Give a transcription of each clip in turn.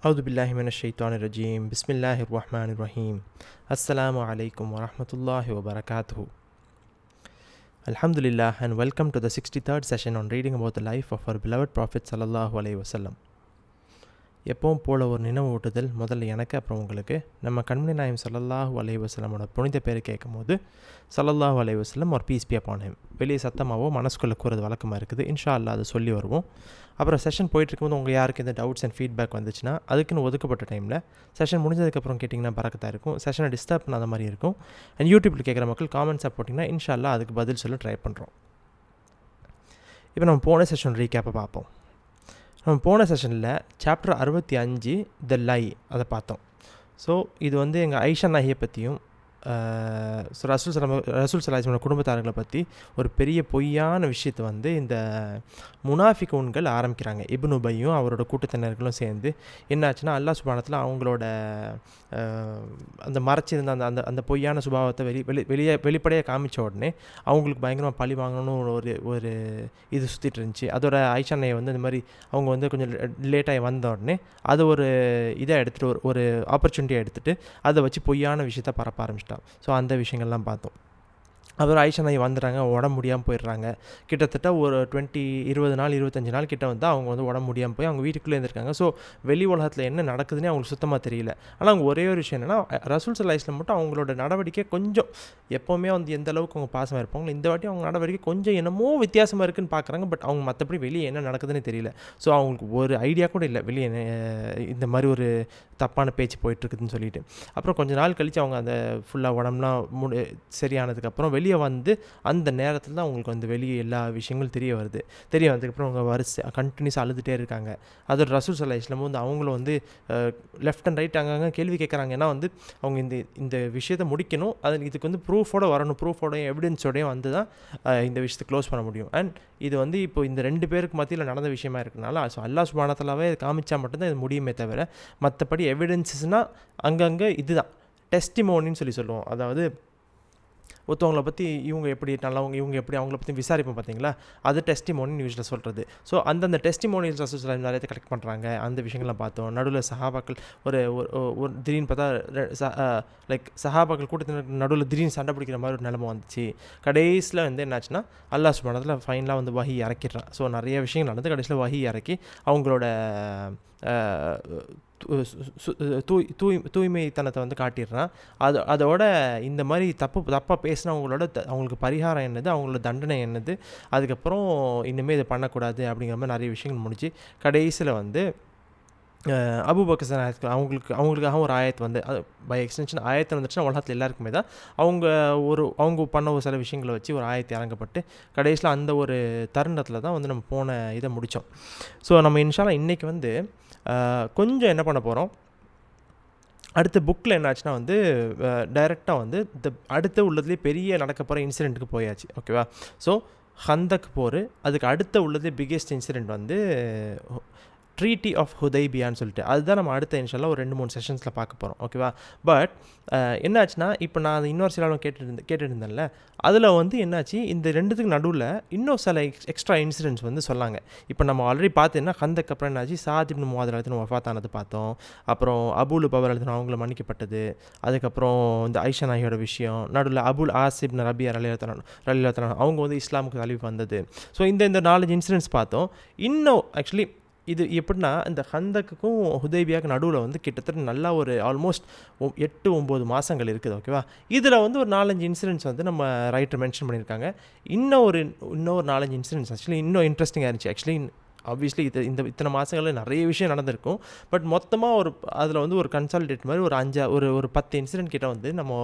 أعوذ بالله من الشيطان الرجيم بسم الله الرحمن الرحيم السلام عليكم ورحمة الله وبركاته. Alhamdulillah and welcome to the 63rd session on reading about the life of our beloved Prophet sallallahu alaihi wasallam. எப்பவும் போல் ஒரு நினைவு ஊட்டுதல் முதல்ல எனக்கு அப்புறம் உங்களுக்கு. நம்ம கண்மணி நாயம் ஸல்லல்லாஹு அலைஹி வஸல்லமோட புனித பேர் கேட்கும் போது ஸல்லல்லாஹு அலைஹி வஸல்லம் ஒரு பீஸ் பி அப்பான் ஹிம் வெளியே சத்தமாகவோ மனசுக்குள்ளே கூறது வழக்கமாக இருக்குது. இன்ஷா அல்லாஹ் அதை சொல்லி வருவோம். அப்புறம் செஷன் போயிட்டுருக்கும்போது உங்கள் யாருக்கு எந்த டவுட்ஸ் அண்ட் ஃபீட்பேக் வந்துச்சுன்னா அதுக்குன்னு ஒதுக்கப்பட்ட டைமில் செஷன் முடிஞ்சதுக்கப்புறம் கேட்டிங்கன்னா பறக்கத்தாக இருக்கும். செஷனை டிஸ்டர்ப் பண்ணாத மாதிரி இருக்கும். அண்ட் யூடியூப்பில் கேட்குற மக்கள் காமெண்ட்ஸாக போட்டிங்கன்னா இன்ஷா அல்லாஹ் அதுக்கு பதில் சொல்ல ட்ரை பண்ணுறோம். இப்போ நம்ம போன செஷன் ரீகேப்பை பார்ப்போம். நம்ம போன செஷனில் சாப்டர் 65 த லை அதை பார்த்தோம். ஸோ இது வந்து எங்கள் ஐஷா நாஹியை பற்றியும் ரசூல் ஸல்லல்லாஹு குடும்பத்தார்களை பற்றி ஒரு பெரிய பொய்யான விஷயத்தை வந்து இந்த முனாஃபிகூன்கள் ஆரம்பிக்கிறாங்க. இப்னு உபையும் அவரோட கூட்டத்தினர்களும் சேர்ந்து என்னாச்சுன்னா அல்லாஹ் சுப்ஹானஹு அவங்களோட அந்த மறைச்சிருந்த அந்த அந்த பொய்யான சுபாவத்தை வெளிப்படையாக காமிச்ச உடனே அவங்களுக்கு பயங்கரமாக பழி வாங்கணும்னு ஒரு இது சுற்றிட்டு இருந்துச்சு. அதோட ஐஷா நாயை வந்து இந்த மாதிரி அவங்க வந்து கொஞ்சம் லேட்டாகி வந்த உடனே அதை ஒரு இதாக எடுத்துகிட்டு ஒரு ஆப்பர்ச்சுனிட்டியாக எடுத்துகிட்டு அதை வச்சு பொய்யான விஷயத்தை பரப்ப ஆரம்பிச்சிட்டாங்க. ஸோ அந்த விஷயங்கள்லாம் பார்த்தோம். அப்புறம் ஐஷா நாய் வந்துடுறாங்க, உடம்பு முடியாமல் போயிடுறாங்க. கிட்டத்தட்ட ஒரு 20 நாள் 25 நாள் கிட்ட வந்து அவங்க வந்து உடம்பு முடியாமல் போய் அவங்க வீட்டுக்குள்ளே இருந்திருக்காங்க. ஸோ வெளி உலகத்தில் என்ன நடக்குதுன்னே அவங்களுக்கு சுத்தமாக தெரியல. ஆனால் அவங்க ஒரே ஒரு விஷயம் என்னென்னா ரசூல் ஸல்லல்லாஹு மட்டும் அவங்களோட நடவடிக்கை கொஞ்சம் எப்போவுமே வந்து எந்த அளவுக்கு அவங்க பாசமாக இருப்பாங்களோ இந்த வாட்டி அவங்க நடவடிக்கை கொஞ்சம் என்னமோ வித்தியாசமாக இருக்குதுன்னு பார்க்குறாங்க. பட் அவங்க மற்றபடி வெளியே என்ன நடக்குதுன்னு தெரியல. ஸோ அவங்களுக்கு ஒரு ஐடியா கூட இல்லை வெளியே இந்த மாதிரி ஒரு தப்பான பேச்சு போயிட்டுருக்குதுன்னு சொல்லிட்டு. அப்புறம் கொஞ்சம் நாள் கழித்து அவங்க அந்த ஃபுல்லாக உடம்புலாம் சரியானதுக்கப்புறம் வெளியே வந்து அந்த நேரத்தில் தான் அவங்களுக்கு வந்து வெளியே எல்லா விஷயங்களும் தெரிய வந்ததுக்கப்புறம் அவங்க கண்டினியூஸாக அழுதுகிட்டே இருக்காங்க. அதோட ரசூல் ஸல்லல்லாஹு அலைஹி வந்து அவங்களும் வந்து லெஃப்ட் அண்ட் ரைட் அங்கங்கே கேள்வி கேட்குறாங்க. ஏன்னா வந்து அவங்க இந்த விஷயத்தை முடிக்கணும், அதில் இதுக்கு வந்து ப்ரூஃபோட வரணும், ப்ரூஃபோடையும் எவிடன்ஸோடையும் வந்து தான் இந்த விஷயத்தை க்ளோஸ் பண்ண முடியும். அண்ட் இது வந்து இப்போ இந்த 2 பேருக்கு மத்தியில் நடந்த விஷயமா இருக்கனால ஸோ அல்லாஹ் சுப்ஹானஹு வ தஆலாவே காமிச்சா மட்டும்தான் இது முடியுமே தவிர மற்றபடி எவிடன்ஸஸ்னால் அங்கங்கே இதுதான் டெஸ்டிமோனின்னு சொல்லுவோம். அதாவது ஒருத்தவங்களை பற்றி இவங்க எப்படி நல்லவங்க, இவங்க எப்படி அவங்கள பற்றி விசாரிப்போம் பார்த்தீங்களா, அது டெஸ்டிமோனின்னு யூஸில் சொல்கிறது. ஸோ அந்தந்த டெஸ்டிமோனியல்ஸ் ரசூல் ஸல்லல்லாஹு நிறைய கலெக்ட் பண்ணுறாங்க. அந்த விஷயங்கள்லாம் பார்த்தோம். நடுவில் சஹாபாக்கள் ஒரு திடீர்னு பார்த்தா சஹாபாக்கள் கூட்டத்தினர் நடுவில் திடீர்னு சண்டை பிடிக்கிற மாதிரி ஒரு நிலைமை வந்துச்சு. கடைசியில் வந்து என்னாச்சுன்னா அல்லாஹ் சுப்ஹானஹு வ தஆலா ஃபைனலாக வந்து வஹி இறக்கிடுறான். ஸோ நிறைய விஷயங்கள் நடந்து கடைசியில் வஹி இறக்கி அவங்களோட தூய்மைத்தனத்தை வந்து காட்டிடுறான். அதோட இந்த மாதிரி தப்பாக பேசினவங்களோட அவங்களுக்கு பரிகாரம் என்னது, அவங்களோட தண்டனை என்னது, அதுக்கப்புறம் இனிமேல் இதை பண்ணக்கூடாது அப்படிங்கிற மாதிரி நிறைய விஷயங்கள் முடிஞ்சு கடைசியில் வந்து அபூபக்கர் அவங்களுக்காக ஒரு ஆயத்து வந்து அது பை எக்ஸ்டென்ஷன் ஆயத்தை வந்துச்சுன்னா உலகத்தில் எல்லாருக்குமே தான் அவங்க பண்ண ஒரு சில விஷயங்களை வச்சு ஒரு ஆயத்தை இறங்கப்பட்டு கடைசியில் அந்த ஒரு தருணத்தில் தான் வந்து நம்ம போன இதை முடித்தோம். ஸோ நம்ம இன்ஷா அல்லாஹ் இன்றைக்கி வந்து கொஞ்சம் என்ன பண்ண போகிறோம், அடுத்த புக்கில் என்னாச்சுன்னா வந்து டைரெக்டாக வந்து அடுத்த உள்ளதுலேயே பெரிய நடக்க போகிற இன்சிடெண்ட்டுக்கு போயாச்சு. ஓகேவா? ஸோ ஹந்தக் போர், அதுக்கு அடுத்த உள்ளதுலேயே பிக்கெஸ்ட் இன்சிடெண்ட் வந்து ட்ரீட்டி ஆஃப் ஹுதைபியான்னு சொல்லிட்டு அதுதான் நம்ம அடுத்த இன்ஷா அல்லாஹ் ஒரு 2-3 செஷன்ஸில் பார்க்க போகிறோம். ஓகேவா? பட் என்னாச்சுன்னா இப்போ நான் இன்னொரு சில கேட்டுட்டு இருந்தேன்ல, அதில் வந்து என்னாச்சு இந்த ரெண்டுத்துக்கு நடுவில் இன்னும் சில எக்ஸ்ட்ரா இன்சிடென்ட்ஸ் வந்து சொன்னாங்க. இப்போ நம்ம ஆல்ரெடி பார்த்தீங்கன்னா ஹந்தக் அப்புறம் என்னாச்சு சாத் இப்னு முஆத் ரலியல்லாஹு வஃபாத்தானது பார்த்தோம். அப்புறம் அபூ லுபாபா ரலியல்லாஹு அவங்கள மன்னிக்கப்பட்டது. அதுக்கப்புறம் இந்த ஐஷா நாயியோட விஷயம், நடுவில் அபுல் ஆஸ் இப்னு ரபியா ரலியல்லாஹு அவங்க வந்து இஸ்லாமுக்கு தழுவி வந்தது. ஸோ இந்த 4 இன்சிடென்ட்ஸ் பார்த்தோம். இன்னும் ஆக்சுவலி இது எப்படின்னா இந்த ஹந்தக்குக்கும் ஹுதைபியாவுக்கு நடுவில் வந்து கிட்டத்தட்ட நல்லா ஒரு ஆல்மோஸ்ட் 8-9 மாதங்கள் இருக்குது. ஓகேவா? இதில் வந்து ஒரு 4-5 இன்சிடென்ட்ஸ் வந்து நம்ம ரைட்டர் மென்ஷன் பண்ணியிருக்காங்க. இன்னொரு 4-5 இன்சிடென்ட்ஸ் ஆக்சுவலி இன்னும் இன்ட்ரெஸ்டிங்காக இருந்துச்சு. ஆக்சுவலி ஆப்வியஸ்லி இத்தனை மாதங்களில் நிறைய விஷயம் நடந்திருக்கும். பட் மொத்தமாக அதில் வந்து ஒரு கன்சாலிடேட் மாதிரி ஒரு 10 இன்சிடென்ட் கிட்ட வந்து நம்ம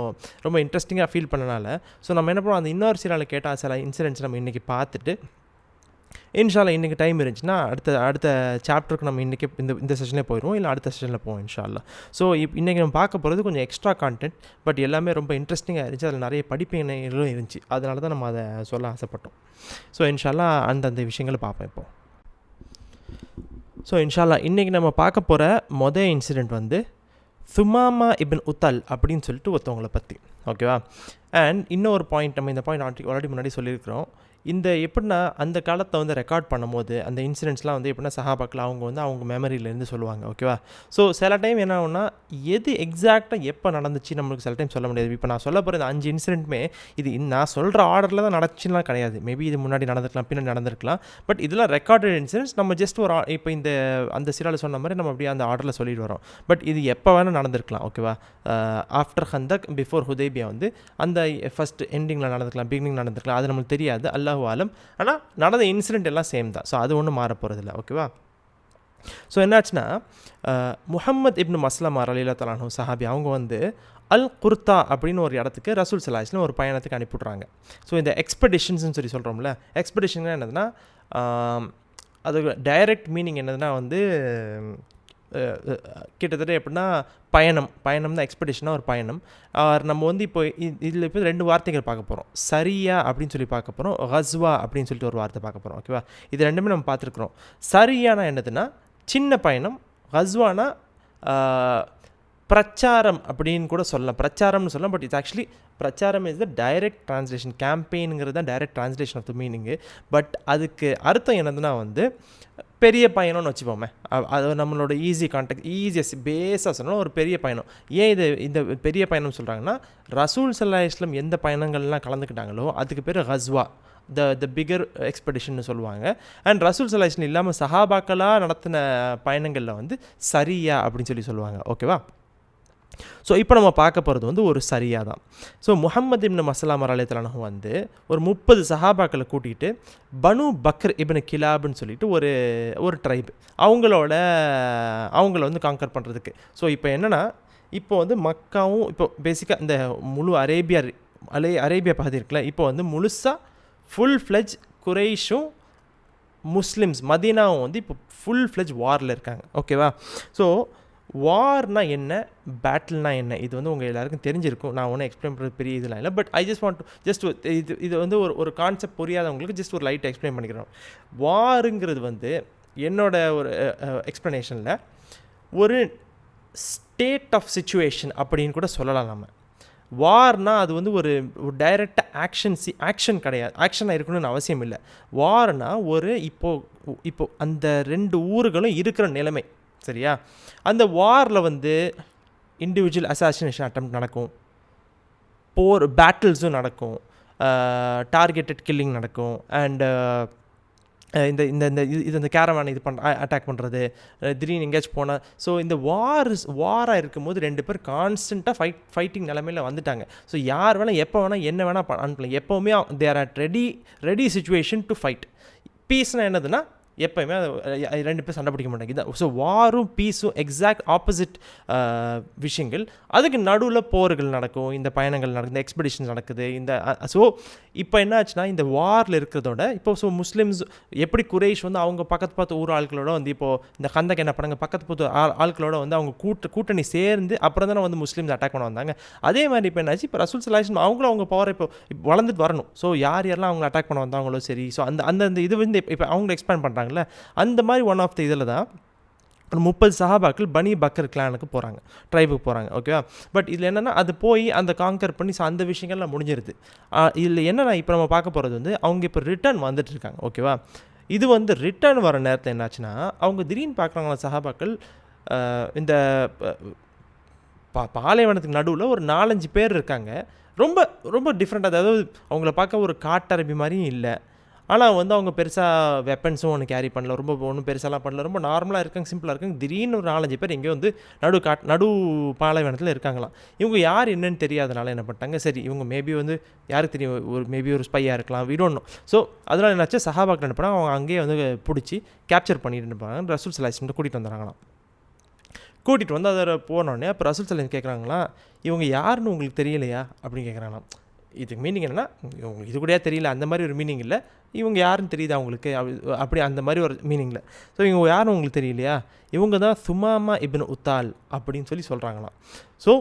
ரொம்ப இன்ட்ரெஸ்டிங்காக ஃபீல் பண்ணனால ஸோ நம்ம என்ன பண்ணுவோம், அந்த இன்னொரு சில கேட்டால் சில இன்சிடென்ட்ஸ் நம்ம இன்றைக்கி பார்த்துட்டு இன்ஷா அல்லாஹ் இன்றைக்கி டைம் இருந்துச்சுன்னா அடுத்த சாப்டருக்கு நம்ம இன்றைக்கி இந்த செஷனில் போயிடுவோம், இல்லை அடுத்த செஷனில் போவோம் இன்ஷா அல்லாஹ். ஸோ இன்றைக்கி நம்ம பார்க்க போகிறது கொஞ்சம் எக்ஸ்ட்ரா கான்டென்ட், பட் எல்லாமே ரொம்ப இன்ட்ரெஸ்டிங்காக இருந்துச்சு. அதில் நிறைய படிப்பினைகளும் இருந்துச்சு. அதனால தான் நம்ம அதை சொல்ல ஆசைப்பட்டோம். ஸோ இன்ஷா அல்லாஹ் அந்த விஷயங்களை பார்ப்போம் இப்போ. ஸோ இன்ஷா அல்லாஹ் இன்றைக்கி நம்ம பார்க்க போகிற இன்சிடெண்ட் வந்து சுமாமா இப்னு உத்தல் அப்படின்னு சொல்லிட்டு ஒருத்தவங்களை பற்றி. ஓகேவா? அண்ட் இன்னொரு பாயிண்ட், நம்ம இந்த பாயிண்ட் ஆல்ரெடி முன்னாடி சொல்லியிருக்கிறோம். இந்த எப்படின்னா அந்த காலத்தை வந்து ரெக்கார்ட் பண்ணும்போது அந்த இன்சிடென்ட்ஸ்லாம் வந்து எப்படின்னா சஹாபாக்கள் அவங்க மெமரியிலேருந்து சொல்லுவாங்க. ஓகேவா? ஸோ சில டைம் என்ன ஆகும்னா எது எக்ஸாக்டாக எப்போ நடந்துச்சு நம்மளுக்கு சில டைம் சொல்ல முடியாது. இப்போ நான் சொல்ல போகிற இந்த 5 இன்சிடென்ட்டுமே இது நான் சொல்கிற ஆர்டரில் தான் நடந்துச்சுலாம் கிடையாது. மேபி இது முன்னாடி நடந்திருக்கலாம், பின்னாடி நடந்திருக்கலாம். பட் இதெல்லாம் ரெக்கார்டட் இன்சிடென்ட்ஸ். நம்ம ஜஸ்ட் ஒரு இப்போ அந்த சீரால சொன்ன மாதிரி நம்ம அப்படியே அந்த ஆர்டரில் சொல்லிட்டு வரோம். பட் இது எப்போ வேணால் நடந்திருக்கலாம். ஓகேவா? ஆஃப்டர் ஹந்தக் பிஃபோர் ஹுதைபியா வந்து அந்த ஃபஸ்ட் எண்டிங்கில் நடந்திருக்கலாம், பிகினிங் நடந்திருக்கலாம். அது நம்மளுக்கு தெரியாது, அல்லாஹு ஆலம். ஆனால் நடந்த இன்சிடென்ட் எல்லாம் சேம் தான். ஸோ அது ஒன்றும் மாற போகிறதில்ல. ஓகேவா? ஸோ என்னாச்சுன்னா முஹம்மது இப்னு மஸ்லமா ரலியல்லாஹு தஆலா அன்ஹு சஹாபி அவங்க வந்து அல் குர்தா அப்படின்னு ஒரு இடத்துக்கு ரசூல் ஸல்லல்லாஹு அலைஹி வஸல்லம் ஒரு பயணத்துக்கு அனுப்பிவிட்றாங்க. ஸோ இந்த எக்ஸ்பெடிஷன்ஸ்னு சொல்லி சொல்கிறோம்ல, எக்ஸ்பெடிஷன் என்னதுன்னா அது டைரக்ட் மீனிங் என்னதுன்னா வந்து கிட்டத்தட்ட எப்படின்னா பயணம் தான். எக்ஸ்பெடிஷனாக ஒரு பயணம். நம்ம வந்து இப்போ இதில் இப்போ 2 வார்த்தைகள் பார்க்க போகிறோம். சரியா அப்படின்னு சொல்லி பார்க்க போகிறோம், கஸ்வா அப்படின்னு சொல்லிட்டு ஒரு வார்த்தை பார்க்க போகிறோம். ஓகேவா? இது ரெண்டுமே நம்ம பார்த்துருக்குறோம். சரியானா என்னதுன்னா சின்ன பயணம், கஸ்வானா பிரச்சாரம் அப்படின்னு கூட சொல்லலாம். பிரச்சாரம்னு சொல்லலாம். பட் இட்ஸ் ஆக்சுவலி பிரச்சாரம் இஸ் த டைரக்ட் ட்ரான்ஸ்லேஷன். கேம்பெயினுங்கிறது தான் direct translation of the meaning. But அதுக்கு அர்த்தம் என்னதுன்னா வந்து பெரிய பயணம்னு வச்சுப்போமே. அது நம்மளோட ஈஸி கான்டெக்ட், ஈஸியஸ்ட் பேஸாக சொன்னால் ஒரு பெரிய பயணம். ஏன் இந்த பெரிய பயணம் சொல்கிறாங்கன்னா ரசூல் ஸல்லல்லாஹு அலைஹி வஸல்லம் எந்த பயணங்கள்லாம் கலந்துக்கிட்டாங்களோ அதுக்கு பேர் கஸ்வா, த பிகர் எக்ஸ்பெடிஷன் சொல்லுவாங்க. அண்ட் ரசூல் ஸல்லல்லாஹு அலைஹி வஸல்லம் இல்லாமல் சஹாபாக்களாக நடத்தின பயணங்களில் வந்து சரியா அப்படின்னு சொல்லி சொல்லுவாங்க. ஓகேவா? ஸோ இப்போ நம்ம பார்க்க போகிறது வந்து ஒரு சரியா தான். ஸோ முஹம்மது இப்னு மஸ்லமா ரலியல்லாஹு அன்ஹு வந்து ஒரு 30 சஹாபாக்களை கூட்டிகிட்டு பனு பக்ர் இப்னு கிலாப்னு சொல்லிட்டு ஒரு ட்ரைப் அவங்கள வந்து காங்கர் பண்ணுறதுக்கு. ஸோ இப்போ என்னென்னா இப்போ வந்து மக்காவும் இப்போ பேசிக்காக இந்த முழு அரேபியா பகுதி இருக்குல்ல, இப்போ வந்து முழுசாக ஃபுல் ஃப்ளெஜ் குரைஷும் முஸ்லிம்ஸ் மதீனாவும் வந்து இப்போ ஃபுல் ஃப்ளெஜ் வாரில் இருக்காங்க. ஓகேவா? ஸோ வார்னா என்ன, பேட்டில்னா என்ன, இது வந்து உங்கள் எல்லாருக்கும் தெரிஞ்சிருக்கும். நான் ஒன்றும் எக்ஸ்பிளைன் பண்ணுறது பெரிய இதெல்லாம் இல்லை. But I just want to இது வந்து ஒரு கான்செப்ட் புரியாதவங்களுக்கு ஜஸ்ட் ஒரு லைட் எக்ஸ்பிளைன் பண்ணிக்கிறோம். வாருங்கிறது வந்து என்னோட ஒரு எக்ஸ்ப்ளனேஷனில் ஒரு ஸ்டேட் ஆஃப் சிச்சுவேஷன் அப்படின்னு கூட சொல்லலாம். நம்ம வார்னால் அது வந்து ஒரு டைரெக்டாக ஆக்ஷன் கிடையாது, ஆக்ஷனாக இருக்கணும்னு அவசியம் இல்லை. வார்னால் ஒரு இப்போது அந்த 2 ஊர்களும் இருக்கிற நிலைமை. சரியா? அந்த வாரில் வந்து இண்டிவிஜுவல் அசாசினேஷன் அட்டெம்ப்ட் நடக்கும், பேட்டில்ஸும் நடக்கும், டார்கெட்டட் கில்லிங் நடக்கும். அண்டு இந்த கேரவான் அட்டாக் பண்ணுறது, திடீர்னு எங்கேயாச்சும் போனால். ஸோ இந்த வாராக இருக்கும்போது 2 பேர் கான்ஸ்டண்ட்டாக ஃபைட்டிங் நிலைமையில் வந்துட்டாங்க. ஸோ யார் வேணால் எப்போ வேணால் என்ன வேணால் அனுப்பலாம். எப்போவுமே there are ready situation to fight. பீஸ்னால் என்னதுன்னா எப்போயுமே 2 பேர் சண்டை பிடிக்க மாட்டாங்க. இதான். ஸோ வாரும் பீஸும் எக்ஸாக்ட் ஆப்போசிட் விஷயங்கள். அதுக்கு நடுவில் போர்கள் நடக்கும், இந்த பயணங்கள் நடக்குது, இந்த எக்ஸ்பெடிஷன்ஸ் நடக்குது. ஸோ இப்போ என்ன ஆச்சுன்னா இந்த வாரில் இருக்கிறதோட இப்போ முஸ்லிம்ஸ் எப்படி குரைஷ் வந்து அவங்க பக்கத்து ஊர் ஆட்களோட வந்து இப்போது இந்த கந்தக் என்ன பண்ணாங்க, பக்கத்து ஆட்களோட வந்து அவங்க கூட்டணி சேர்ந்து அப்புறம் தானே வந்து முஸ்லிம்ஸ் அட்டாக் பண்ண வந்தாங்க. அதே மாதிரி இப்போ என்னாச்சு, இப்போ ரசூல் ஸல்லல்லாஹு அலைஹி வஸல்லம் அவங்க பவர் இப்போ வளர்ந்துட்டு வரணும். ஸோ யாரெல்லாம் அவங்க அட்டாக் பண்ண வந்தாங்களோ சரி. ஸோ அந்த இது வந்து இப்போ அவங்க எக்ஸ்பேண்ட் பண்ணுறாங்க. அந்த மாதிரி ஒன் ஆஃப் த இதில் தான் ஒரு 30 சஹாபாக்கள் பனி பக்கர் கிளானுக்கு போகிறாங்க, ட்ரைபுக்கு போகிறாங்க. ஓகேவா? பட் இதில் என்னென்னா அது போய் அந்த காங்கர் பண்ணி அந்த விஷயங்கள்லாம் முடிஞ்சிருது. இதில் என்னென்னா இப்போ நம்ம பார்க்க போகிறது வந்து அவங்க இப்போ ரிட்டர்ன் வந்துட்டு இருக்காங்க. ஓகேவா? இது வந்து ரிட்டர்ன் வர நேரத்தில் என்னாச்சுன்னா அவங்க திடீர்னு பார்க்குறாங்களா சஹாபாக்கள் இந்த பாலைவனத்துக்கு நடுவில் ஒரு 4-5 பேர் இருக்காங்க. ரொம்ப ரொம்ப டிஃப்ரெண்ட். அதாவது அவங்கள பார்க்க ஒரு காட்டரபி மாதிரியும் இல்லை. ஆனால் வந்து அவங்க பெருசாக வெப்பன்ஸும் ஒன்று கேரி பண்ணல, ரொம்ப ஒன்றும் பெருசாலாம் பண்ணல, ரொம்ப நார்மலாக இருக்காங்க, சிம்பிளாக இருக்காங்க. திடீர்னு ஒரு 4-5 பேர் எங்கேயோ வந்து நடு பாலைவனத்தில் இருக்காங்களாம். இவங்க யார் என்னன்னு தெரியாதனால என்ன பண்ணிட்டாங்க, சரி இவங்க மேபி வந்து யாருக்கு தெரியும், மேபி ஒரு ஸ்பையாக இருக்கலாம், வி டோன்ட் நோ. ஸோ அதனால் என்னாச்சு, சஹாபாக்கள் என்ன பண்ணாங்க, அவங்க அங்கேயே வந்து பிடிச்சி கேப்சர் பண்ணிட்டு இருப்பாங்க. ரசூல் ஸல்லல்லாஹு அலைஹி வஸல்லம் கூட்டிகிட்டு வந்துடுறாங்களாம். கூட்டிகிட்டு வந்து அதை போனோடனே அப்போ ரசூல் ஸல்லல்லாஹு அலைஹி வஸல்லம் கேட்குறாங்களாம், இவங்க யாருன்னு உங்களுக்கு தெரியலையா அப்படின்னு கேட்குறாங்களாம். இதுக்கு மீனிங் என்னென்னா, உங்களுக்கு இது கூட தெரியல, அந்த மாதிரி ஒரு மீனிங் இல்லை. இவங்க யாருன்னு தெரியுது அவங்களுக்கு, அப்படி அந்த மாதிரி ஒரு மீனிங்கில். ஸோ இவங்க யாரும் உங்களுக்கு தெரியலையா, இவங்க தான் சுமாமா இப்னு உத்தால் அப்படின்னு சொல்கிறாங்களாம். ஸோ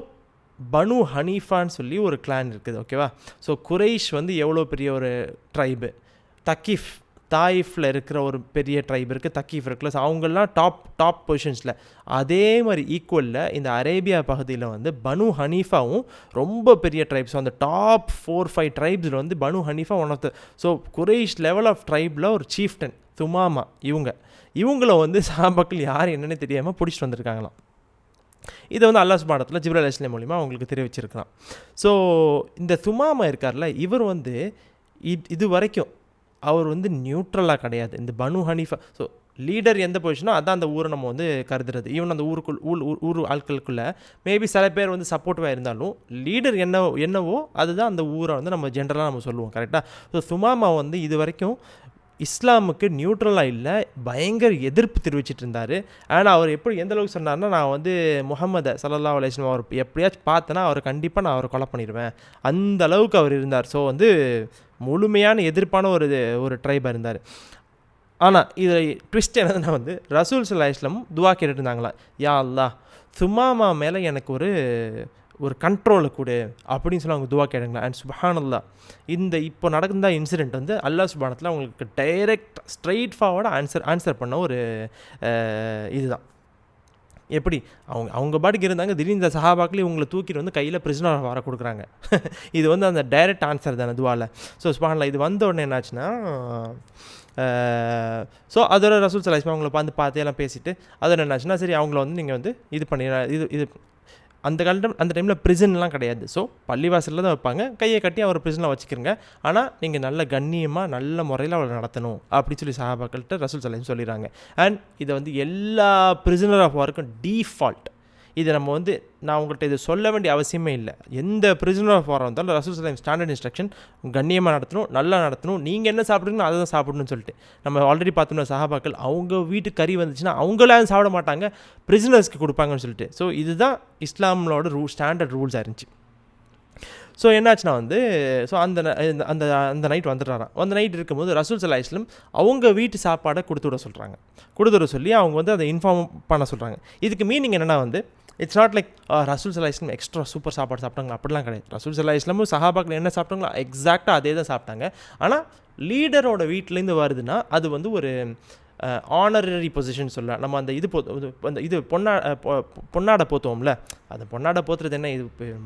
பனு ஹனீஃபான்னு சொல்லி ஒரு கிளான் இருக்குது. ஓகேவா? ஸோ குரைஷ் வந்து எவ்வளோ பெரிய ஒரு ட்ரைபு, தாயிஃபில் இருக்கிற ஒரு பெரிய ட்ரைப் இருக்குது, தக்கீஃப் இருக்குல்ல, ஸோ அவங்கெல்லாம் டாப் பொசிஷன்ஸில். அதே மாதிரி ஈக்குவலில் இந்த அரேபியா பகுதியில் வந்து பனு ஹனீஃபாவும் ரொம்ப பெரிய ட்ரைப். ஸோ அந்த டாப் 4-5 ட்ரைப்ஸில் வந்து Banu Hanifa one of the, so Quraish level of ட்ரைபில் ஒரு சீஃப்டன் துமாமா. இவங்கள வந்து சஹாபாக்கள் யார் என்னென்னு தெரியாமல் பிடிச்சிட்டு வந்திருக்காங்களாம். இதை வந்து அல்லாஹ் சுப்ஹானஹு வ தஆலா ஜிப்ரீல் அலைஹிஸ்ஸலாம் மூலிமா அவங்களுக்கு தெரிவிச்சிருக்கலாம். ஸோ இந்த துமாமா இருக்கார்ல, இவர் வந்து இது வரைக்கும் அவர் வந்து நியூட்ரலாக கிடையாது இந்த பனு ஹனீஃபா. ஸோ லீடர் எந்த பொசிஷனோ அதான் அந்த ஊரை நம்ம வந்து கருதுறது. ஈவன் அந்த ஊர் ஆட்களுக்குள்ளே மேபி சில பேர் வந்து சப்போர்ட்டிவாக இருந்தாலும் லீடர் என்னவோ அதுதான் அந்த ஊரை வந்து நம்ம ஜென்ரலாக நம்ம சொல்லுவோம், கரெக்டாக? ஸோ துமாமா வந்து இது வரைக்கும் இஸ்லாமுக்கு நியூட்ரலாக இல்லை, பயங்கர எதிர்ப்பு தெரிவிச்சிட்டு இருந்தார். ஆனால் அவர் எப்படி எந்த அளவுக்கு சொன்னார்னா, நான் வந்து முஹம்மது ஸல்லல்லாஹு அலைஹி வஸல்லம் அவர் எப்படியாச்சும் பார்த்தேன்னா அவரை கண்டிப்பாக நான் அவரை கொலை பண்ணிடுவேன், அந்த அளவுக்கு அவர் இருந்தார். ஸோ வந்து முழுமையான எதிர்ப்பான ஒரு ட்ரைபாக இருந்தார். ஆனால் இதில் ட்விஸ்ட் என்னதுன்னா வந்து ரசூல் ஸல்லல்லாஹு அலைஹி வஸல்லம் துவா கேட்டுட்டு இருந்தாங்களாம், யா அல்லாஹ் துமாமா மேலே எனக்கு ஒரு கண்ட்ரோலை கொடு அப்படின்னு சொல்லி அவங்க துவா கேட்டாங்களா. அண்ட் சுப்ஹானல்லாஹ், இந்த இப்போ நடந்த இன்சிடெண்ட் வந்து அல்லாஹ் சுப்ஹானஹு வ தஆலா அவங்களுக்கு டைரெக்ட் ஸ்ட்ரைட் ஃபார்வர்டாக ஆன்சர் பண்ண ஒரு இதுதான். எப்படி அவங்க பாட்டுக்கு இருந்தாங்க, திடீர்னு இந்த சஹாபாக்களே இவங்களை தூக்கிட்டு வந்து கையில் பிரிசனர் வர கொடுக்குறாங்க. இது வந்து அந்த டைரக்ட் ஆன்சர் தானே துவாவில். ஸோ சுப்ஹானல்லாஹ், இது வந்த உடனே என்னாச்சுன்னா, ஸோ அதோட ரசூல் ஸல்லல்லாஹு அலைஹி வஸல்லம் அவங்கள பார்த்து எல்லாம் பேசிட்டு அதோட என்னாச்சுன்னா, சரி அவங்கள வந்து நீங்கள் வந்து இது பண்ணி இது அந்த டைமில் ப்ரிசன்லாம் கிடையாது. ஸோ பள்ளிவாசலில் தான் வைப்பாங்க, கையை கட்டி அவர் ப்ரிசனில் வச்சுக்கிறங்க, ஆனால் நீங்கள் நல்ல கண்ணியமாக நல்ல முறையில் அவரை நடத்தணும் அப்படின்னு சொல்லி சஹாபாக்கள்கிட்ட ரசூல் ஸல்லல்லாஹு அலைஹி வஸல்லம் சொல்லிடுறாங்க. அண்ட் இதை வந்து எல்லா ப்ரிசனர் ஆஃப் வாருக்கும் டீஃபால்ட். இதை நம்ம வந்து நான் உங்கள்கிட்ட இது சொல்ல வேண்டிய அவசியமே இல்லை. எந்த ப்ரிசனர் ஆஃப் வார் வந்தாலும் ரசூல் ஸல்லல்லாஹு அலைஹி வஸல்லம் ஸ்டாண்டர்ட் இன்ஸ்ட்ரக்ஷன், கண்ணியமாக நடத்தணும், நல்லா நடத்தணும், நீங்கள் என்ன சாப்பிட்றீங்களோ அதை தான் சாப்பிடணும்னு சொல்லிட்டு. நம்ம ஆல்ரெடி பார்த்தோம்னா சஹாபாக்கள் அவங்க வீட்டுக்கு கறி வந்துச்சுன்னா அவங்களாம் சாப்பிட மாட்டாங்க, ப்ரிசனர்ஸ்க்கு கொடுப்பாங்கன்னு சொல்லிட்டு. ஸோ இதுதான் இஸ்லாமோட ஸ்டாண்டர்ட் ரூல்ஸாக இருந்துச்சு. ஸோ என்னாச்சுன்னா வந்து, ஸோ அந்த நைட் வந்துடுறாராம். அந்த நைட் இருக்கும்போது ரசூல் ஸல்லல்லாஹு அலைஹி வஸல்லம் அவங்க வீட்டு சாப்பாடை கொடுத்து விட சொல்லி அவங்க வந்து அதை இன்ஃபார்ம் பண்ண சொல்கிறாங்க. இதுக்கு மீனிங் என்னென்னா வந்து, இட்ஸ் நாட் லைக் ரசூல் ஸல்லல்லாஹு அலைஹி வஸல்லம் எக்ஸ்ட்ரா சூப்பர் சாப்பாடு சாப்பிட்டாங்க, அப்படிலாம் கிடையாது. ரசூல் ஸல்லல்லாஹு அலைஹி வஸல்லம் சஹாபாக்கள் என்ன சாப்பிட்டாங்களோ எக்ஸாக்டாக அதே தான் சாப்பிட்டாங்க. ஆனால் லீடரோட வீட்டிலேருந்து வருதுன்னா அது வந்து ஒரு ஆனரரி பொசிஷன் சொல்லலாம். நம்ம அந்த இது பொன்னாடை போத்துவோம்ல, அந்த பொன்னாடை போத்துறது என்ன, இது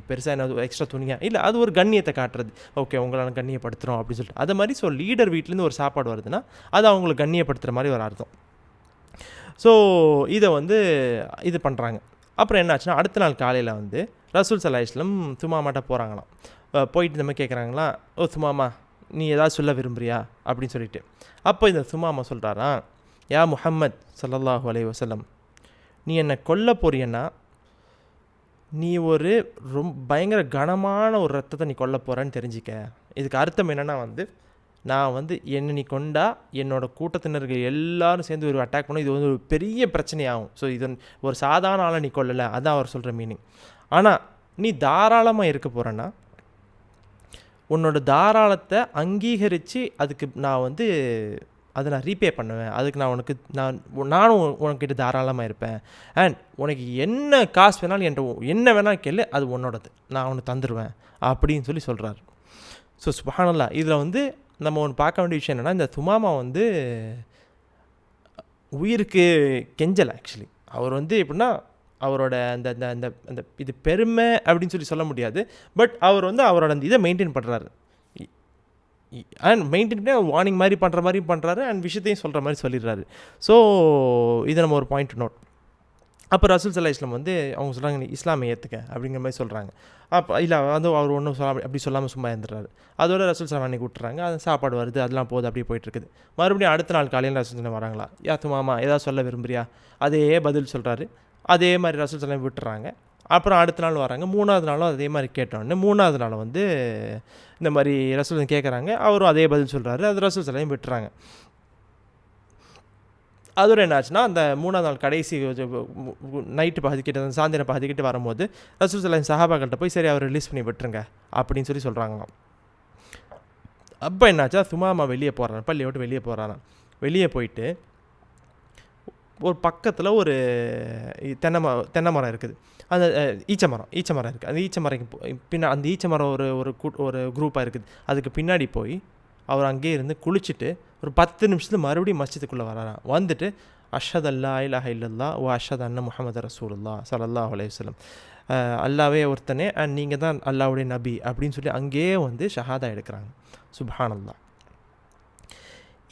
பெருசாக என்ன எக்ஸ்ட்ரா துணியாக இல்லை, அது ஒரு கண்ணியத்தை காட்டுறது. ஓகே உங்களால் கண்ணியப்படுத்துகிறோம் அப்படின்னு சொல்லிட்டு அது மாதிரி. ஸோ லீடர் வீட்டிலேருந்து ஒரு சாப்பாடு வருதுன்னா அது அவங்களுக்கு கண்ணியப்படுத்துகிற மாதிரி ஒரு அர்த்தம். ஸோ இதை வந்து இது பண்ணுறாங்க. அப்புறம் என்னாச்சுன்னா, அடுத்த நாள் காலையில் வந்து ரசூல் ஸல்லல்லாஹு அலைஹி வஸல்லம் துமாமாட்ட போகிறாங்களாம். போயிட்டு இந்த மாதிரி கேட்குறாங்களாம், ஓ துமாமா நீ ஏதாவது சொல்ல விரும்புறியா அப்படின்னு சொல்லிட்டு. அப்போ இந்த துமாமா சொல்கிறாராம், யா முஹம்மத் ஸல்லல்லாஹு அலைஹி வஸல்லம், நீ என்னை கொல்ல போறியன்னா நீ ஒரு பயங்கர கனமான ஒரு ரத்தத்தை நீ கொல்ல போகிறேன்னு தெரிஞ்சிக்க. இதுக்கு அர்த்தம் என்னென்னா வந்து, நான் வந்து என்னை நீ கொண்டா என்னோடய கூட்டத்தினர்கள் எல்லோரும் சேர்ந்து ஒரு அட்டாக் பண்ணோம், இது வந்து ஒரு பெரிய பிரச்சனையாகும். ஸோ இது ஒரு சாதாரண ஆளை நீ கொல்லலை, அதான் அவர் சொல்கிற மீனிங். ஆனால் நீ தாராளமாக இருக்க போகிறேன்னா உன்னோட தாராளத்தை அங்கீகரித்து அதுக்கு நான் வந்து அதை நான் ரீபே பண்ணுவேன், அதுக்கு நானும் உனக்கிட்ட தாராளமாக இருப்பேன். அண்ட் உனக்கு என்ன காசு வேணாலும் என்கிட்ட என்ன வேணாலும் கேளு, அது உன்னோடது, நான் உனக்கு தந்துடுவேன் அப்படின்னு சொல்லி சொல்கிறார். ஸோ சுப்ஹானல்லாஹ், இதில் வந்து நம்ம ஒன்று பார்க்க வேண்டிய விஷயம் என்னென்னா, இந்த துமாமா வந்து உயிருக்கு கெஞ்சல். ஆக்சுவலி அவர் வந்து எப்படின்னா, அவரோட அந்த அந்த அந்த இது பெருமை அப்படின்னு சொல்லி சொல்ல முடியாது, பட் அவர் வந்து அவரோட அந்த இதை மெயின்டைன் பண்ணுறாரு. அண்ட் மெயின்டைன் பண்ணி வார்னிங் மாதிரி பண்ணுறாரு அண்ட் விஷயத்தையும் சொல்கிற மாதிரி சொல்லிடுறாரு. ஸோ இதை நம்ம ஒரு பாயிண்ட் நோட். அப்போ ரசூல் ஸல்லல்லாஹு அலைஹி வஸல்லம் வந்து அவங்க சொல்கிறாங்க, நீ இஸ்லாமை ஏற்றுக்க அப்படிங்கிற மாதிரி சொல்கிறாங்க. அப்போ இல்லை வந்து அவர் ஒன்றும் அப்படி சொல்லாமல் சும்மா இருந்துடுறாரு. அதோட ரசூல் ஸல்லல்லாஹு அன்றைக்கி விட்டுறாங்க. அது சாப்பாடு வருது, அதெல்லாம் போகுது, அப்படியே போயிட்டுருக்குது. மறுபடியும் அடுத்த நாள் காலையில் ரசூல் ஸல்லல்லாஹு வராங்களா, யா துமாமா ஏதாவது சொல்ல விரும்புறியா, அதே பதில் சொல்கிறாரு. அதே மாதிரி ரசூல் ஸல்லல்லாஹு விட்டுறாங்க. அப்புறம் அடுத்த நாள் வராங்க. 3வது நாளும் அதே மாதிரி கேட்டோடனே 3வது நாள் வந்து இந்த மாதிரி ரசூல் கேட்குறாங்க, அவரும் அதே பதில் சொல்கிறாரு. அது ரசூல் ஸல்லல்லாஹு விட்டுறாங்க. அதோட என்னாச்சுன்னா, அந்த 3வது நாள் கடைசி நைட்டு பகுதிக்கிட்ட சாயந்திர பகுதிக்கிட்ட வரும்போது ரசூல் ஸல்லல்லாஹு சஹாபாக்கள்கிட்ட போய் சரி அவர் ரிலீஸ் பண்ணி விட்டுருங்க அப்படின்னு சொல்லி சொல்கிறாங்களாம். அப்போ என்னாச்சா, துமாமா வெளியே போகிறான், பள்ளியை விட்டு வெளியே போகிறாராம். வெளியே போயிட்டு ஒரு பக்கத்தில் ஒரு தென்னை மரம் இருக்குது, அந்த ஈச்ச மரம் இருக்குது. அந்த ஈச்ச மரம் அந்த ஈச்ச மரம் ஒரு குரூப்பாக இருக்குது. அதுக்கு பின்னாடி போய் அவர் அங்கேயே இருந்து குளிச்சுட்டு ஒரு 10 நிமிஷத்துல மறுபடியும் மஸ்ஜிதுக்குள்ளே வராராம். வந்துட்டு அஷ்ஹது அல்லா இலாஹ இல்லல்லாஹ் வ அஷ்ஹது அன்ன முஹம்மது ரசூலுல்லாஹ் ஸல்லல்லாஹு அலைஹி வஸல்லம், அல்லாவே ஒருத்தனே அண்ட் நீங்கள் தான் அல்லாவுடைய நபி அப்படின்னு சொல்லி அங்கேயே வந்து ஷஹாதா எடுக்கிறாங்க. சுப்ஹானல்லாஹ்.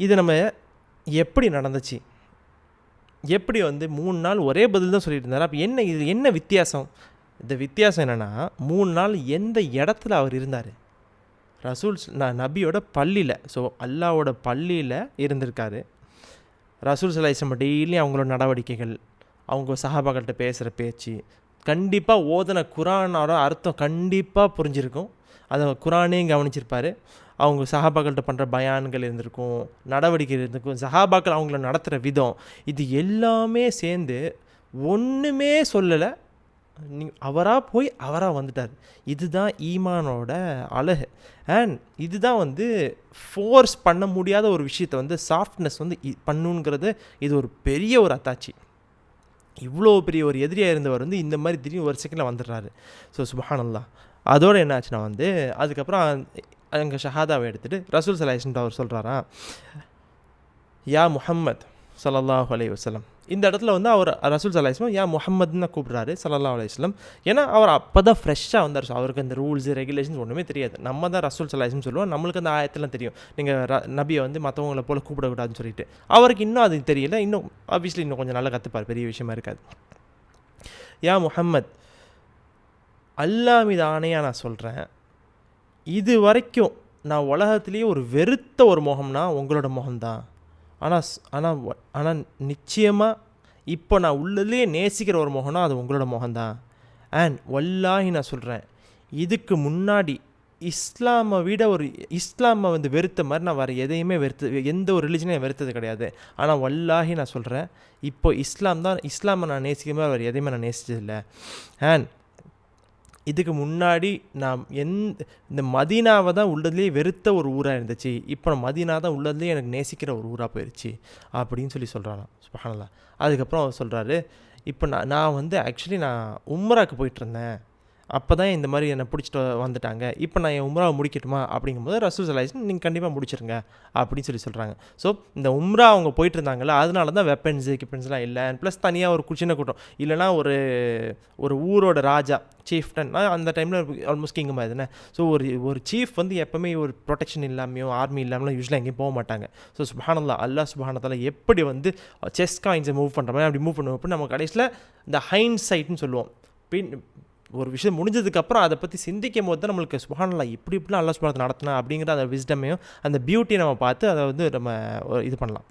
இது நம்ம எப்படி நடந்துச்சு, எப்படி வந்து 3 நாள் ஒரே பதில் தான் சொல்லிட்டு இருந்தார். அப்போ இது என்ன வித்தியாசம்? இந்த வித்தியாசம் என்னென்னா, 3 நாள் எந்த இடத்துல அவர் இருந்தார்? ரசூல் நபியோட பள்ளியில், ஸோ அல்லாவோட பள்ளியில் இருந்திருக்காரு. ரசூல் ஸல்லல்லாஹு அலைஹி வஸல்லம் டெய்லியும் அவங்களோட நடவடிக்கைகள், அவங்க சஹாபாக்கள்கிட்ட பேசுகிற பேச்சு, கண்டிப்பாக ஓதன குரானோட அர்த்தம் கண்டிப்பாக புரிஞ்சிருக்கும். அதை குரானையும் கவனிச்சிருப்பார். அவங்க சஹாபாக்கள்கிட்ட பண்ணுற பயான்கள் இருந்திருக்கும், நடவடிக்கை இருந்திருக்கும், சஹாபாக்கள் அவங்கள நடத்துகிற விதம், இது எல்லாமே சேர்ந்து ஒன்றுமே சொல்லலை. அவராக போய் அவராக வந்துட்டார். இதுதான் ஈமானோட அழகு. அண்ட் இதுதான் வந்து ஃபோர்ஸ் பண்ண முடியாத ஒரு விஷயத்தை வந்து சாஃப்ட்னஸ் வந்து பண்ணுங்கிறது. இது ஒரு பெரிய ஒரு அத்தாட்சி. இவ்வளோ பெரிய ஒரு எதிரியாக இருந்தவர் வந்து இந்த மாதிரி திடீர்னு ஒரு செகண்டில் வந்துடுறாரு. ஸோ சுப்ஹானல்லாஹ். அதோடு என்ன ஆச்சுன்னா வந்து அதுக்கப்புறம் அங்கே ஷஹாதாவை எடுத்துகிட்டு ரசூல் ஸல்லல்லாஹு அலைஹி வஸல்லம் அவர் சொல்கிறாரா, யா முஹம்மத் ஸல்லல்லாஹு அலைஹி வஸல்லம். இந்த இடத்துல வந்து அவர் ரசூல் ஸல்லல்லாஹு அலைஹி வஸல்லம் யா முஹம்மதுன்னு கூப்பிட்றாரு ஸல்லல்லாஹு அலைஹி வஸல்லம். ஏன்னா அவர் அப்போ தான் ஃப்ரெஷ்ஷாக வந்தார். ஸோ அவருக்கு அந்த ரூல்ஸு ரெகுலேஷன்ஸ் ஒன்றுமே தெரியாது. நம்ம தான் ரசூல் ஸல்லல்லாஹு அலைஹி வஸல்லம் சொல்லுவோம், நம்மளுக்கு அந்த ஆயத்தெல்லாம் தெரியும், நீங்கள் நபியை வந்து மற்றவங்கள போல் கூப்பிடக்கூடாதுன்னு சொல்லிட்டு. அவருக்கு இன்னும் அது தெரியல. இன்னும் ஆப்வியஸ்லி இன்னும் கொஞ்சம் நல்லா கற்றுப்பார், பெரிய விஷயமா இருக்காது. யா முஹம்மத், அல்லாஹ் மீது ஆணையாக நான் சொல்கிறேன், இது வரைக்கும் நான் உலகத்துலேயே ஒரு வெறுத்த ஒரு முகம்னா உங்களோட முகம்தான். ஆனால் நிச்சயமாக இப்போ நான் உள்ளதுலேயே நேசிக்கிற ஒரு முகம்னா அது உங்களோட முகம்தான். அண்ட் வல்லாஹி நான் சொல்கிறேன், இதுக்கு முன்னாடி இஸ்லாமை வந்து வெறுத்த மாதிரி நான் வேறு எதையுமே எந்த ஒரு ரிலிஜனையும் வெறுத்தது கிடையாது. ஆனால் வல்லாஹி நான் சொல்கிறேன், இப்போ இஸ்லாமை நான் நேசிக்கிற மாதிரி வேறு எதையுமே நான் நேசிச்சதில்லை. அண்ட் இதுக்கு முன்னாடி நான் இந்த மதீனாவை தான் உள்ளதுலேயே வெறுத்த ஒரு ஊராக இருந்துச்சு, இப்போ மதீனா தான் உள்ளதுலேயே எனக்கு நேசிக்கிற ஒரு ஊராக போயிடுச்சு அப்படின்னு சொல்லி சொல்கிறாராம். சுப்ஹானல்லாஹ். அதுக்கப்புறம் அவர் சொல்கிறாரு, இப்போ நான் வந்து ஆக்சுவலி நான் உம்ராவுக்கு போயிட்டுருந்தேன், அப்போ தான் இந்த மாதிரி என்னை பிடிச்சிட்டு வந்துட்டாங்க, இப்போ நான் என் உம்ராவை முடிக்கட்டுமா அப்படிங்கும்போது ரசூல் ஸல்லல்லாஹு அலைஹி வஸல்லம் நீங்கள் கண்டிப்பாக முடிச்சிருங்க அப்படின்னு சொல்கிறாங்க. ஸோ இந்த உம்ரா அவங்க போயிட்டு இருந்தாங்களே, அதனால தான் கிப்பன்ஸ்லாம் இல்லை. அண்ட் ப்ளஸ் தனியாக ஒரு சின்ன கூட்டம் இல்லைனா ஒரு ஊரோட ராஜா சீஃப்டன் அந்த டைமில் ஆல்மோஸ்ட் கிங் மாதிரி தானே. ஸோ ஒரு சீஃப் வந்து எப்போவுமே ஒரு ப்ரொடெக்ஷன் இல்லாமையோ ஆர்மி இல்லாமலாம் யூஸ்வலாக எங்கேயும் போக மாட்டாங்க. ஸோ சுப்ஹானல்லாஹ், அல்லாஹ் சுப்ஹானஹு வ தஆலா எப்படி வந்து செஸ் காயின்ஸை மூவ் பண்ணுற மாதிரி அப்படி மூவ் பண்ணுவோம். நம்ம கடைசியில் இந்த ஹைண்ட் சைட்னு சொல்லுவோம். ஒரு விஷயம் முடிஞ்சதுக்கப்புறம் அதை பற்றி சிந்திக்கும் போது தான் நம்மளுக்கு சுப்ஹானல்லாஹ் இப்படிலாம் அல்லாஹ் சுப்ஹானஹு வ தஆலா நடத்தினா அப்படிங்கிற அந்த விஸ்டமையும் அந்த பியூட்டியை நம்ம பார்த்து அதை வந்து நம்ம இது பண்ணலாம்.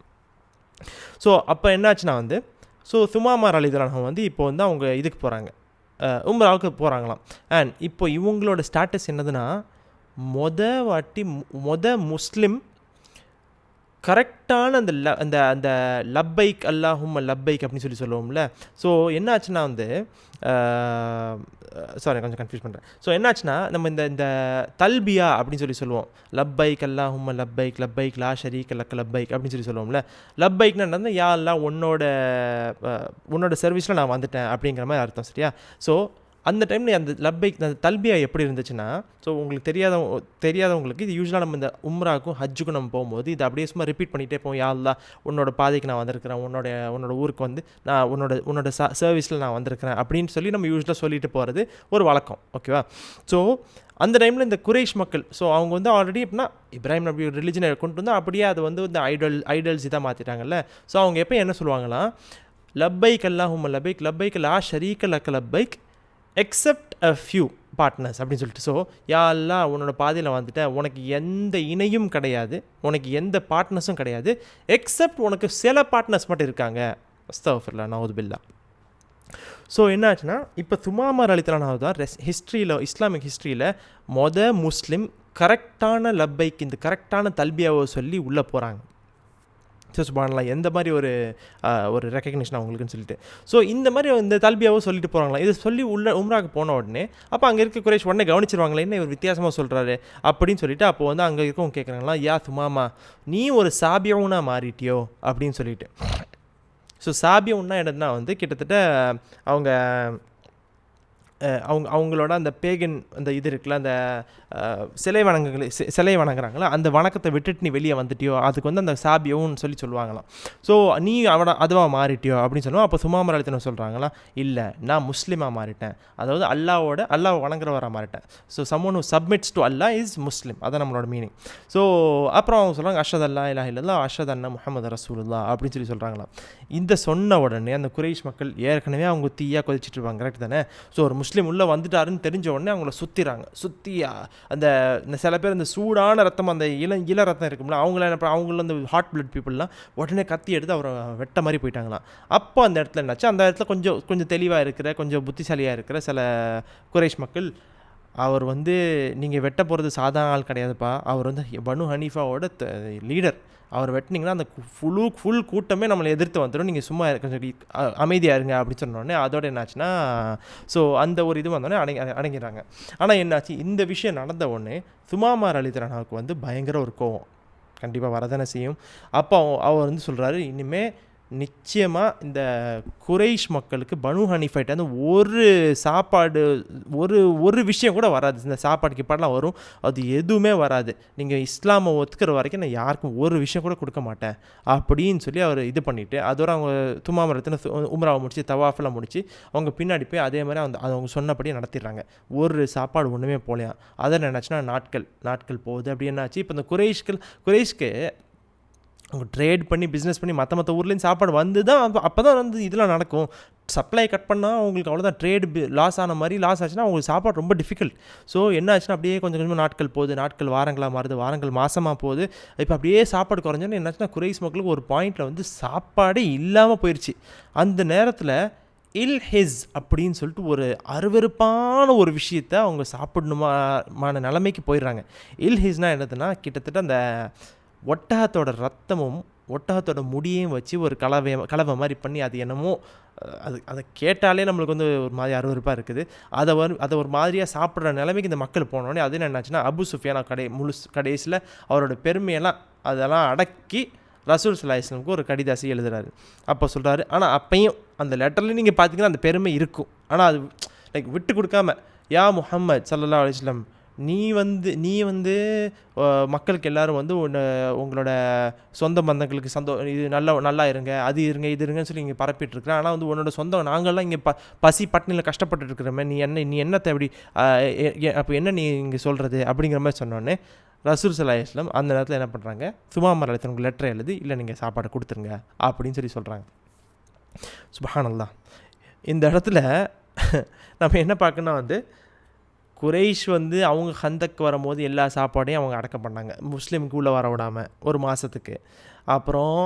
ஸோ அப்போ என்னாச்சுன்னா வந்து சுமாமா ரலியல்லாஹு அன்ஹு வந்து இப்போ வந்து அவங்க இதுக்கு போகிறாங்க, உம்ராவுக்கு போகிறாங்களாம். அண்ட் இப்போ இவங்களோட ஸ்டேட்டஸ் என்னதுன்னா, முஸ்லிம் கரெக்டான அந்த லப்பைக் அல்லாஹும்ம லப்பைக் அப்படின்னு சொல்லுவோம்ல. ஸோ என்னாச்சுன்னா வந்து கொஞ்சம் கன்ஃபியூஸ் பண்ணுறேன். ஸோ என்னாச்சுன்னா நம்ம இந்த தல்பியா அப்படின்னு சொல்லுவோம், லப்பைக் அல்லாஹும்ம லப்பைக் லப்பைக் லா ஷரீக லக்க லப்பைக் அப்படின்னு சொல்லுவோம்ல. லப்பைக்னா என்னது, யா அல்லாஹ் உன்னோட சர்வீஸில் நான் வந்துட்டேன் அப்படிங்கிற மாதிரி அர்த்தம். சரியா? ஸோ அந்த டைமில் அந்த லப்பைக் அந்த தல்பியா எப்படி இருந்துச்சுன்னா, ஸோ உங்களுக்கு தெரியாதவங்களுக்கு இது யூஸ்வலாக நம்ம இந்த உம்ராவுக்கும் ஹஜ்ஜுக்கும் நம்ம போகும்போது இது அப்படியே சும்மா ரிப்பீட் பண்ணிகிட்டே போவோம். யா அல்லாஹ் உன்னோட பாதைக்கு நான் வந்திருக்கிறேன், உன்னோட ஊருக்கு வந்து நான் உன்னோட சர்வீஸில் நான் வந்திருக்கிறேன் அப்படின்னு சொல்லி நம்ம யூஸ்வலாக சொல்லிட்டு போகிறது ஒரு வழக்கம். ஓகேவா? ஸோ அந்த டைமில் இந்த குறைஷ் மக்கள், ஸோ அவங்க வந்து ஆல்ரெடி எப்படின்னா இப்ராஹிம் நபி ஒரு ரிலிஜனை கொண்டு வந்து அப்படியே அது வந்து இந்த ஐடல்ஸ் இதாக மாற்றிட்டாங்கல்ல. ஸோ அவங்க எப்போ என்ன சொல்லுவாங்களாம், லப்பைக் அல்லாஹும்ம லப்பைக் லப்பைக் லா ஷரீக லக்க லப்பைக் எக்ஸப்ட் அ ஃபியூ பார்ட்னர்ஸ் அப்படின்னு சொல்லிட்டு. ஸோ யா அல்லாஹ் உன்னோட பாதையில் வந்துட்டேன், உனக்கு எந்த இணையும் கிடையாது, உனக்கு எந்த பார்ட்னர்ஸும் கிடையாது, எக்ஸப்ட் உனக்கு சில பார்ட்னர்ஸ் மட்டும் இருக்காங்க. அஸ்தக்ஃபிருல்லாஹ், நவுது பில்லாஹ். ஸோ என்னாச்சுன்னா இப்போ சுமாமா ரலியல்லாஹு அன்ஹு தான் இஸ்லாமிக் ஹிஸ்ட்ரியில் முஸ்லிம் கரெக்டான லப்பைக் இந்த கரெக்டான தல்பியாவை சொல்லி உள்ளே போகிறாங்க. சுப்ஹானல்லாஹ், எந்த மாதிரி ஒரு ரெக்கக்னிஷன் அவங்களுக்குன்னு சொல்லிட்டு. ஸோ இந்த மாதிரி இந்த தல்பியாவோ சொல்லிட்டு போகிறாங்களா. இதை சொல்லி உம்ராவுக்கு போன உடனே அப்போ அங்கே இருக்க குறைஷ் உடனே கவனிச்சிருவாங்களே, என்ன இவர் வித்தியாசமாக சொல்கிறாரு அப்படின்னு சொல்லிட்டு. அப்போ வந்து அங்கே இருக்கவங்க கேட்குறாங்களா, யா சுமாமா நீ ஒரு சாபியவுனா மாறிட்டியோ அப்படின்னு சொல்லிட்டு. ஸோ சாபியவுன்னா என்னன்னா வந்து கிட்டத்தட்ட அவங்க அவங்களோட அந்த பேகன் அந்த இது இருக்குல்ல, அந்த சிலை வணங்குறாங்களா, அந்த வணக்கத்தை விட்டுட்டு நீ வெளியே வந்துட்டியோ அதுக்கு வந்து அந்த சாபியோன்னு சொல்லுவாங்களாம். ஸோ நீ அதுவாக மாறிட்டியோ அப்படின்னு சொல்லுவோம். அப்போ சுமாமர் அலித்தனம் சொல்கிறாங்களா, இல்லை நான் முஸ்லீமாக மாறிட்டேன், அதாவது அல்லாஹ் வணங்குறவராக மாறிட்டேன். So சம்மோன் who submits to Allah is முஸ்லீம், அதான் நம்மளோட மீனிங். ஸோ அப்புறம் அவங்க சொல்கிறாங்க அஷ்ஹது அல்லா இலாஹ இல்லல்லாஹ் அஷ்ஹது அன்ன முஹம்மது ரசூலுல்லாஹ் அப்படின்னு சொல்கிறாங்களாம். இந்த சொன்ன உடனே அந்த குறைஷ் மக்கள் ஏற்கனவே அவங்க தீயாக கொதிச்சிட்டு இருப்பாங்க, கரெக்ட் தானே? ஸோ ஒரு முஸ்லீம் உள்ளே வந்துட்டாருன்னு தெரிஞ்ச உடனே அவங்கள சுற்றி அந்த சில பேர் அந்த சூடான ரத்தம், அந்த இள ரத்தம் இருக்கும்ல, அவங்கள அந்த ஹாட் பிளட் பீப்புளெலாம் உடனே கத்தி எடுத்து அவரை வெட்ட மாதிரி போயிட்டாங்களாம். அப்போ அந்த இடத்துல என்னாச்சு, அந்த இடத்துல கொஞ்சம் தெளிவாக இருக்கிற, கொஞ்சம் புத்திசாலியாக இருக்கிற சில குறைஷ் மக்கள், அவர் வந்து நீங்கள் வெட்ட போகிறது சாதாரண ஆள் கிடையாதுப்பா, அவர் வந்து பனு ஹனீஃபாவோட லீடர், அவர் வெட்டினீங்கன்னா அந்த ஃபுல் கூட்டமே நம்மளை எதிர்த்து வந்துடும், நீங்கள் சும்மா கொஞ்சம் அமைதியாக இருங்க அப்படின்னு சொன்னோடனே அதோட என்னாச்சுன்னா, ஸோ அந்த ஒரு இது வந்தோடனே அடங்கிடுறாங்க. ஆனால் என்னாச்சு, இந்த விஷயம் நடந்த உடனே சுமாமார் அலிதரனாவுக்கு வந்து பயங்கர ஒரு கோவம் கண்டிப்பாக வரதானே செய்யும். அப்போ அவர் வந்து சொல்கிறாரு, இனிமேல் நிச்சயமாக இந்த குறைஷ் மக்களுக்கு பனு ஹனீஃபைட்ட வந்து ஒரு சாப்பாடு ஒரு விஷயம் கூட வராது, இந்த சாப்பாடு கிப்பாடெலாம் வரும், அது எதுவுமே வராது, நீங்கள் இஸ்லாமை ஒத்துக்கிற வரைக்கும் நான் யாருக்கும் ஒரு விஷயம் கூட கொடுக்க மாட்டேன் அப்படின்னு சொல்லி அவர் இது பண்ணிவிட்டு, அதோட அவங்க துமாமரத்தின உம்ராவை முடிச்சு தவாஃபெல்லாம் முடிச்சு அவங்க பின்னாடி போய் அதே மாதிரி அவங்க சொன்னபடியே நடத்திடுறாங்க. ஒரு சாப்பாடு ஒன்றுமே போலையாம். அதில் என்னாச்சுன்னா நாட்கள் போகுது. அப்படி என்னாச்சு, இப்போ இந்த குறைஷ்க்கு அவங்க ட்ரேட் பண்ணி பிஸ்னஸ் பண்ணி மற்ற ஊர்லேருந்து சாப்பாடு வந்து தான் அப்போ தான் வந்து இதெல்லாம் நடக்கும். சப்ளை கட் பண்ணால் அவங்களுக்கு அவ்வளோதான், ட்ரேடு லாஸ் ஆன மாதிரி, லாஸ் ஆச்சுன்னா அவங்களுக்கு சாப்பாடு ரொம்ப டிஃபிகல்ட். ஸோ என்ன ஆச்சுன்னா அப்படியே கொஞ்சம் நாட்கள் போகுது, நாட்கள் வாரங்களாக மாறுது, வாரங்கள் மாதமாக போகுது. இப்போ அப்படியே சாப்பாடு குறைஞ்சோன்னு என்னாச்சுன்னா குறைஸ் மக்களுக்கு ஒரு பாயிண்டில் வந்து சாப்பாடே இல்லாமல் போயிடுச்சு. அந்த நேரத்தில் இல்ஹிஸ் அப்படின்னு சொல்லிட்டு ஒரு அருவருப்பான ஒரு விஷயத்தை அவங்க சாப்பிடணுமான நிலைமைக்கு போயிடுறாங்க. இல்ஹிஸ்னால் என்னதுன்னா, கிட்டத்தட்ட அந்த ஒட்டகத்தோட ரத்தமும் ஒட்டகத்தோட முடியையும் வச்சு ஒரு கலவை மாதிரி பண்ணி, அது என்னமோ அதை கேட்டாலே நம்மளுக்கு வந்து ஒரு மாதிரி அருவருப்பாக இருக்குது. அதை ஒரு மாதிரியாக சாப்பிட்ற நிலைமைக்கு இந்த மக்கள் போனோடனே அது என்னாச்சுன்னா, அபு சுஃபியான் கடைசியில் அவரோட பெருமையெல்லாம் அதெல்லாம் அடக்கி ரசூல் ஸல்லல்லாஹு அலைஹி வஸல்லம் ஒரு கடிதாசி எழுதுறாரு. அப்போ சொல்கிறாரு, ஆனால் அப்பையும் அந்த லெட்டர்லேயும் நீங்கள் பார்த்தீங்கன்னா அந்த பெருமை இருக்கும், ஆனால் அது லைக் விட்டு கொடுக்காம, யா முஹம்மது ஸல்லல்லாஹு அலைஹி வஸல்லம், நீ வந்து மக்களுக்கு எல்லோரும் வந்து உங்களோட சொந்த பந்தங்களுக்கு இது நல்லா இருங்க, அது இருங்க, இது இருங்கன்னு சொல்லி இங்கே பரப்பிட்டுருக்குறேன். ஆனால் வந்து உன்னோட சொந்தம் நாங்கள்லாம் இங்கே பசி பட்டினியில் கஷ்டப்பட்டு இருக்கிறோமே, நீ என்னத்தை எப்படி அப்போ என்ன நீ இங்கே சொல்கிறது அப்படிங்கிற மாதிரி சொன்னோடனே ரசூல் ஸல்லல்லாஹு அலைஹி வஸல்லம் அந்த நேரத்தில் என்ன பண்ணுறாங்க, சுமாமர் அலித்தனுக்கு லெட்டர் எழுதி, இல்லை நீங்கள் சாப்பாடு கொடுத்துருங்க அப்படின்னு சொல்லி சொல்கிறாங்க. சுப்ஹானல்லாஹ். இந்த இடத்துல நம்ம என்ன பார்க்கணும்னா வந்து, குறைஷ் வந்து அவங்க ஹந்தக்கு வரும்போது எல்லா சாப்பாடையும் அவங்க அடக்கம் பண்ணாங்க, முஸ்லீமுக்கு உள்ளே வர விடாமல் ஒரு மாதத்துக்கு. அப்புறம்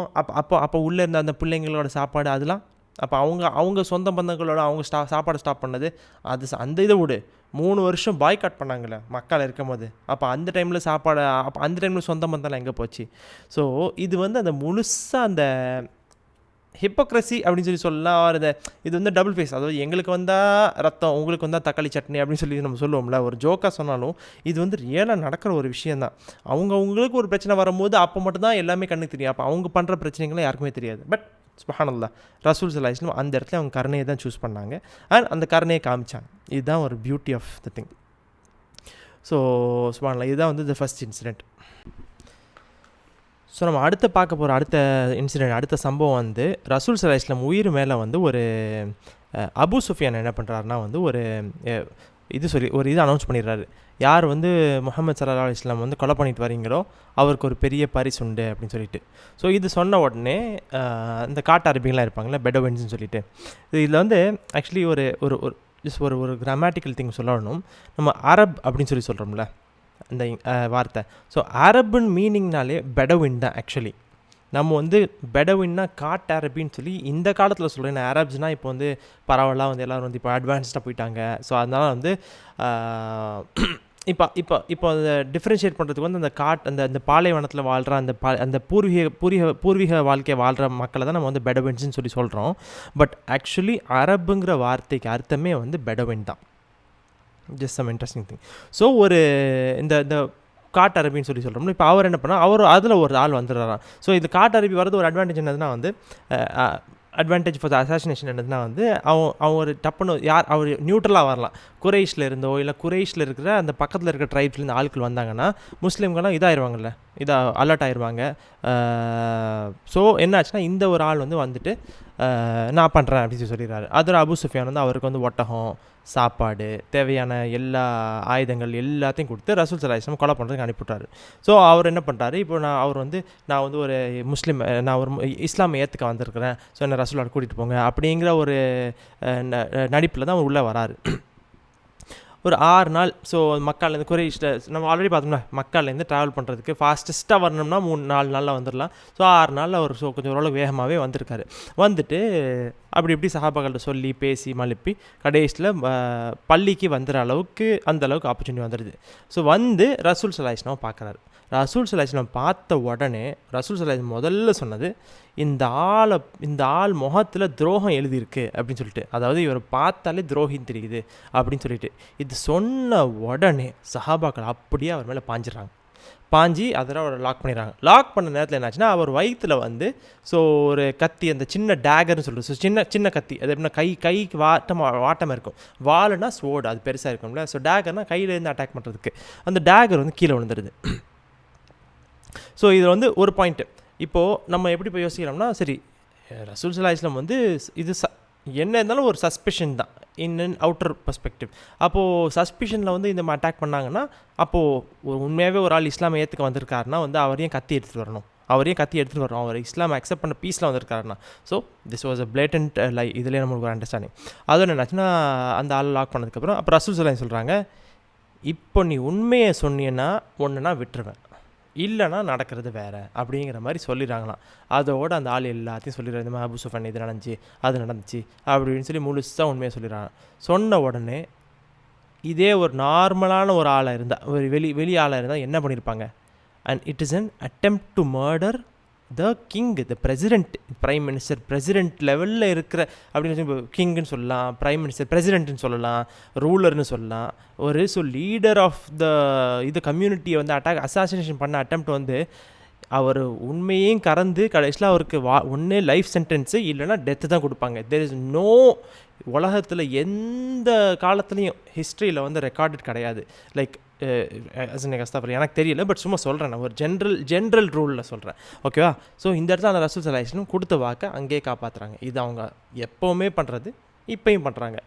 அப்போ உள்ளே இருந்த அந்த பிள்ளைங்களோட சாப்பாடு அதெல்லாம் அப்போ அவங்க சொந்த பந்தங்களோட அவங்க சாப்பாடு ஸ்டாப் பண்ணது, அது அந்த இதை விடு 3 வருஷம் பாய்காட் பண்ணாங்களே மக்கள் இருக்கும் போது. அப்போ அந்த டைமில் சாப்பாடு, அப்போ அந்த டைமில் சொந்த பந்தம்லாம் எங்கே போச்சு? ஸோ இது வந்து அந்த முழுசாக அந்த ஹிப்போக்ரஸி அப்படின்னு சொல்லலாம் வருது. இது வந்து டபுள் ஃபேஸ், அதாவது எங்களுக்கு வந்தால் ரத்தம், உங்களுக்கு வந்தால் தக்காளி சட்னி அப்படின்னு சொல்லி நம்ம சொல்லுவோம்ல, ஒரு ஜோக்காக சொன்னாலும் இது வந்து ரியலாக நடக்கிற ஒரு விஷயந்தான். அவங்களுக்கு ஒரு பிரச்சனை வரும்போது அப்போ மட்டும்தான் எல்லாமே கண்ணுக்கு தெரியும், அப்போ அவங்க பண்ணுற பிரச்சனைகள்லாம் யாருக்குமே தெரியாது. பட் சுப்ஹானல்லாஹ், ரசூல் ஸல்லல்லாஹு அலைஹி வஸல்லம் அந்த இடத்துல அவங்க கருணையை தான் சூஸ் பண்ணாங்க, அண்ட் அந்த கருணையை காமிச்சாங்க. இதுதான் ஒரு beauty of the thing. So சுப்ஹானல்லாஹ், இதுதான் வந்து த ஃபர்ஸ்ட் இன்சிடெண்ட். ஸோ நம்ம பார்க்க போகிற அடுத்த சம்பவம் வந்து ரசூல் ஸல்லல்லாஹு அலைஹி வஸல்லம் உயிர் மேலே வந்து ஒரு அபு சுஃபியான் என்ன பண்ணுறாருனா வந்து ஒரு இது அனௌன்ஸ் பண்ணிடுறாரு. யார் வந்து முஹம்மது ஸல்லல்லாஹு அலைஹி வஸல்லம் வந்து கொலை பண்ணிட்டு வரீங்களோ அவருக்கு ஒரு பெரிய பரிசு உண்டு அப்படின்னு சொல்லிட்டு. ஸோ இது சொன்ன உடனே இந்த காட்டு அரபிங்களாம் இருப்பாங்களே, பெடோவின்ஸ்னு சொல்லிட்டு, இதில் வந்து ஆக்சுவலி ஒரு கிராமட்டிக்கல் திங் சொல்லணும். நம்ம அரப் அப்படின்னு சொல்கிறோம்ல அந்த வார்த்தை, ஸோ அரபுன்னு மீனிங்னாலே பெடவின் தான். ஆக்சுவலி நம்ம வந்து பெடவின்னா காட்டு அரபின்னு சொல்லி இந்த காலத்தில் சொல்கிறேன். அரப்ஸ்னால் இப்போ வந்து பரவாயில்ல வந்து எல்லோரும் வந்து இப்போ அட்வான்ஸ்டாக போயிட்டாங்க. ஸோ அதனால் வந்து இப்போ அதை டிஃப்ரென்ஷியேட் பண்ணுறதுக்கு வந்து அந்த பாலைவனத்தில் வாழ்கிற அந்த பூர்வீக வாழ்க்கையை வாழ்கிற மக்களை தான் நம்ம வந்து பெடவின்ஸ்னு சொல்லி சொல்கிறோம். பட் ஆக்சுவலி அரபுங்கிற வார்த்தைக்கு அர்த்தமே வந்து பெடவின் தான். Just some interesting thing. So இந்த காட்டு அரபின்னு சொல்லி சொல்கிறோம்னா, இப்போ அவர் என்ன பண்ணால் அதில் ஒரு ஆள் வந்துடுறாராம். ஸோ இது காட்டு அரபி வரது ஒரு அட்வான்டேஜ் என்னதுன்னா வந்து அட்வான்டேஜ் ஃபார் த அசாசினேஷன் என்னதுன்னா வந்து அவன் ஒரு டப்புன்னு அவர் நியூட்ரலாக வரலாம். குறைஷில் இருந்தோ இல்லை குறைஷில் இருக்கிற அந்த பக்கத்தில் இருக்கிற ட்ரைப்ஸ்லேருந்து ஆட்கள் வந்தாங்கன்னா முஸ்லீம்கெல்லாம் இதாகிடுவாங்கல்ல, அலர்ட் ஆயிடுவாங்க. ஸோ என்ன ஆச்சுன்னா இந்த ஒரு ஆள் வந்துட்டு நான் பண்ணுறேன் அப்படின்னு சொல்லிடுறாரு. அதோட அபு சுஃபியான் அவருக்கு ஒட்டகம், சாப்பாடு, தேவையான எல்லா ஆயுதங்கள் எல்லாத்தையும் கொடுத்து ரசூல் ஸல்லல்லாஹு அலைஹி வஸல்லம் கொலை பண்ணுறதுக்கு அனுப்பிவிட்டாரு. ஸோ அவர் என்ன பண்ணுறாரு, இப்போ நான் ஒரு முஸ்லீம், நான் ஒரு இஸ்லாமை ஏற்றுக்க வந்திருக்கிறேன், ஸோ என்ன ரசூலோட கூட்டிகிட்டு போங்க அப்படிங்கிற ஒரு நடிப்பில் தான் அவர் உள்ளே வராரு. ஒரு 6 நாள். ஸோ மக்காலேருந்து குறைஷில் நம்ம ஆல்ரெடி பார்த்தோம்னா மக்காலேருந்து ட்ராவல் பண்ணுறதுக்கு ஃபாஸ்டஸ்ட்டாக வரணும்னா 3-4 நாளில் வந்துடலாம். ஸோ 6 நாளில் அவர் கொஞ்சம் ஓரளவு வேகமாகவே வந்திருக்காரு. வந்துட்டு அப்படி இப்படி சஹாபாக்கள்கிட்ட சொல்லி பேசி மழுப்பி கடைசியில் பள்ளிக்கு வந்துடுற அளவுக்கு அந்த அளவுக்கு ஆப்பர்ச்சுனிட்டி வந்துடுது. ஸோ ரசூல் ஸல்லல்லாஹு அலைஹி வஸல்லம் பார்க்குறாரு. ரசூல் ஸல்லல்லாஹு அலைஹி வஸல்லம் பார்த்த உடனே ரசூல் ஸல்லல்லாஹு அலைஹி வஸல்லம் முதல்ல சொன்னது, இந்த ஆள் முகத்தில் துரோகம் எழுதியிருக்கு அப்படின்னு சொல்லிட்டு, அதாவது இவர் பார்த்தாலே துரோகின்னு தெரியுது அப்படின்னு சொல்லிட்டு. இது சொன்ன உடனே சஹாபாக்கள் அப்படியே அவர் மேலே பாஞ்சி அதெல்லாம் அவர் லாக் பண்ணிடுறாங்க. லாக் பண்ண நேரத்தில் என்னாச்சுன்னா அவர் வயிற்றில் ஸோ ஒரு கத்தி, அந்த சின்ன டேகர்னு சொல்லிட்டு, ஸோ சின்ன கத்தி, அது எப்படின்னா கைக்கு வாட்டமாக இருக்கும். வாளுனா ஸ்வோர்டு, அது பெருசாக இருக்கும்ல. ஸோ டேகர்னால் கையிலேருந்து அட்டாக் பண்ணுறதுக்கு அந்த டேகர் கீழே விழுந்துடுது. ஸோ இது ஒரு பாயிண்ட்டு. இப்போது நம்ம எப்படி போய் யோசிக்கிறோம்னா, சரி ரசூல் ஸல்லல்லாஹு அலைஹி வஸல்லம் இது என்ன இருந்தாலும் ஒரு சஸ்பிஷன் தான், இன் அண்ட் அவுட்டர் பர்ஸ்பெக்டிவ். அப்போது சஸ்பிஷனில் இந்த அட்டாக் பண்ணாங்கன்னா, அப்போது உண்மையாகவே ஒரு ஆள் இஸ்லாமை ஏற்றுக்க வந்திருக்காருன்னா அவரையும் கத்தி எடுத்துகிட்டு வரணும், அவர் இஸ்லாம் அக்செப்ட் பண்ண பீஸில் வந்திருக்காருன்னா. So this was a blatant lie. இதுலேயே நம்மளுக்கு ஒரு அண்டர்ஸ்டாண்டிங். அதுவும் என்னாச்சுன்னா அந்த ஆள் லாக் பண்ணதுக்கப்புறம் அப்போ ரசூல் ஸல்லல்லாஹு அலைஹி வஸல்லம் சொல்கிறாங்க, இப்போ நீ உண்மையை சொன்னீன்னா ஒன்றுனா விட்டுருவேன், இல்லைனா நடக்கிறது வேறு அப்படிங்கிற மாதிரி சொல்லிடுறாங்களாம். அதோடு அந்த ஆள் எல்லாத்தையும் சொல்லிடுறாரு, இந்த மாதிரி அபு சுஃபியான் இது நடந்துச்சு அப்படின்னு சொல்லி முழுசாக உண்மையாக சொல்லிடுறாங்க. சொன்ன உடனே இதே ஒரு நார்மலான ஒரு ஆளாக இருந்தால், ஒரு வெளி ஆளாக இருந்தால் என்ன பண்ணியிருப்பாங்க? And it is an attempt to murder the king, the president, prime minister, president லெவலில் இருக்கிற அப்படின்னு சொல்லி கிங்குன்னு சொல்லலாம், பிரைம் மினிஸ்டர், பிரசிடென்ட்னு சொல்லலாம், ரூலர்னு சொல்லலாம். லீடர் ஆஃப் த கம்யூனிட்டியை அசாசினேஷன் பண்ண அட்டெம்ப்ட் அவர் உண்மையையும் கறந்து கடைசியில் அவருக்கு ஒன்றே லைஃப் சென்டென்ஸு இல்லைனா டெத்து தான் கொடுப்பாங்க. தேர் இஸ் நோ, உலகத்தில் எந்த காலத்துலேயும் ஹிஸ்ட்ரியில் ரெக்கார்டட் கிடையாது. லைக் எனக்கு தெரியல, பட் சும்மா சொல்கிறேன், நான் ஒரு ஜென்ரல் ரூலில் சொல்கிறேன், ஓகேவா? ஸோ இந்த இடத்துல அந்த ரசூல் ஸல்லல்லாஹு அலைஹி வஸல்லம் கொடுத்த வாக்கை அங்கேயே காப்பாற்றுறாங்க. இது அவங்க எப்போவுமே பண்ணுறது, இப்போயும் பண்ணுறாங்க.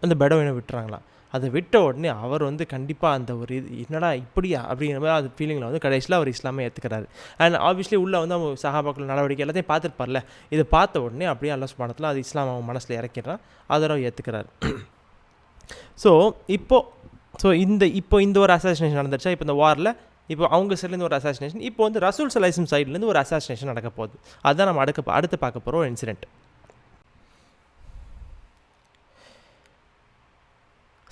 அந்த பெடவினை விட்டுறாங்களாம். அதை விட்ட உடனே அவர் கண்டிப்பாக அந்த ஒரு என்னடா இப்படியா அப்படிங்கிற மாதிரி அது ஃபீலிங்கில் கடைசியில் அவர் இஸ்லாமே ஏற்றுக்கிறாரு. அண்ட் ஆப்வியஸ்லி உள்ளே அவங்க சஹாபாக்கள் நடவடிக்கை எல்லாத்தையும் பார்த்துருப்பார்ல. இதை பார்த்த உடனே அப்படியே அல்லாஹ் சுப்ஹானஹு வ தஆலா அது இஸ்லாம் அவங்க மனசில் இறக்கிறான், அதெல்லாம் ஏற்றுக்கிறாரு. ஸோ இப்போ இந்த ஒரு அசாசினேஷன் நடந்துச்சா, இப்போ இந்த வாரில் இப்போ அவங்க சைட்லேருந்து ஒரு அசாசினேஷன், இப்போ ரசூல் ஸல்லல்லாஹு அலைஹி வஸல்லம் சைட்லேருந்து ஒரு அசாசினேஷன் நடக்க போகுது. அதுதான் நம்ம அடுத்து பார்க்க போகிற ஒரு இன்சிடென்ட்.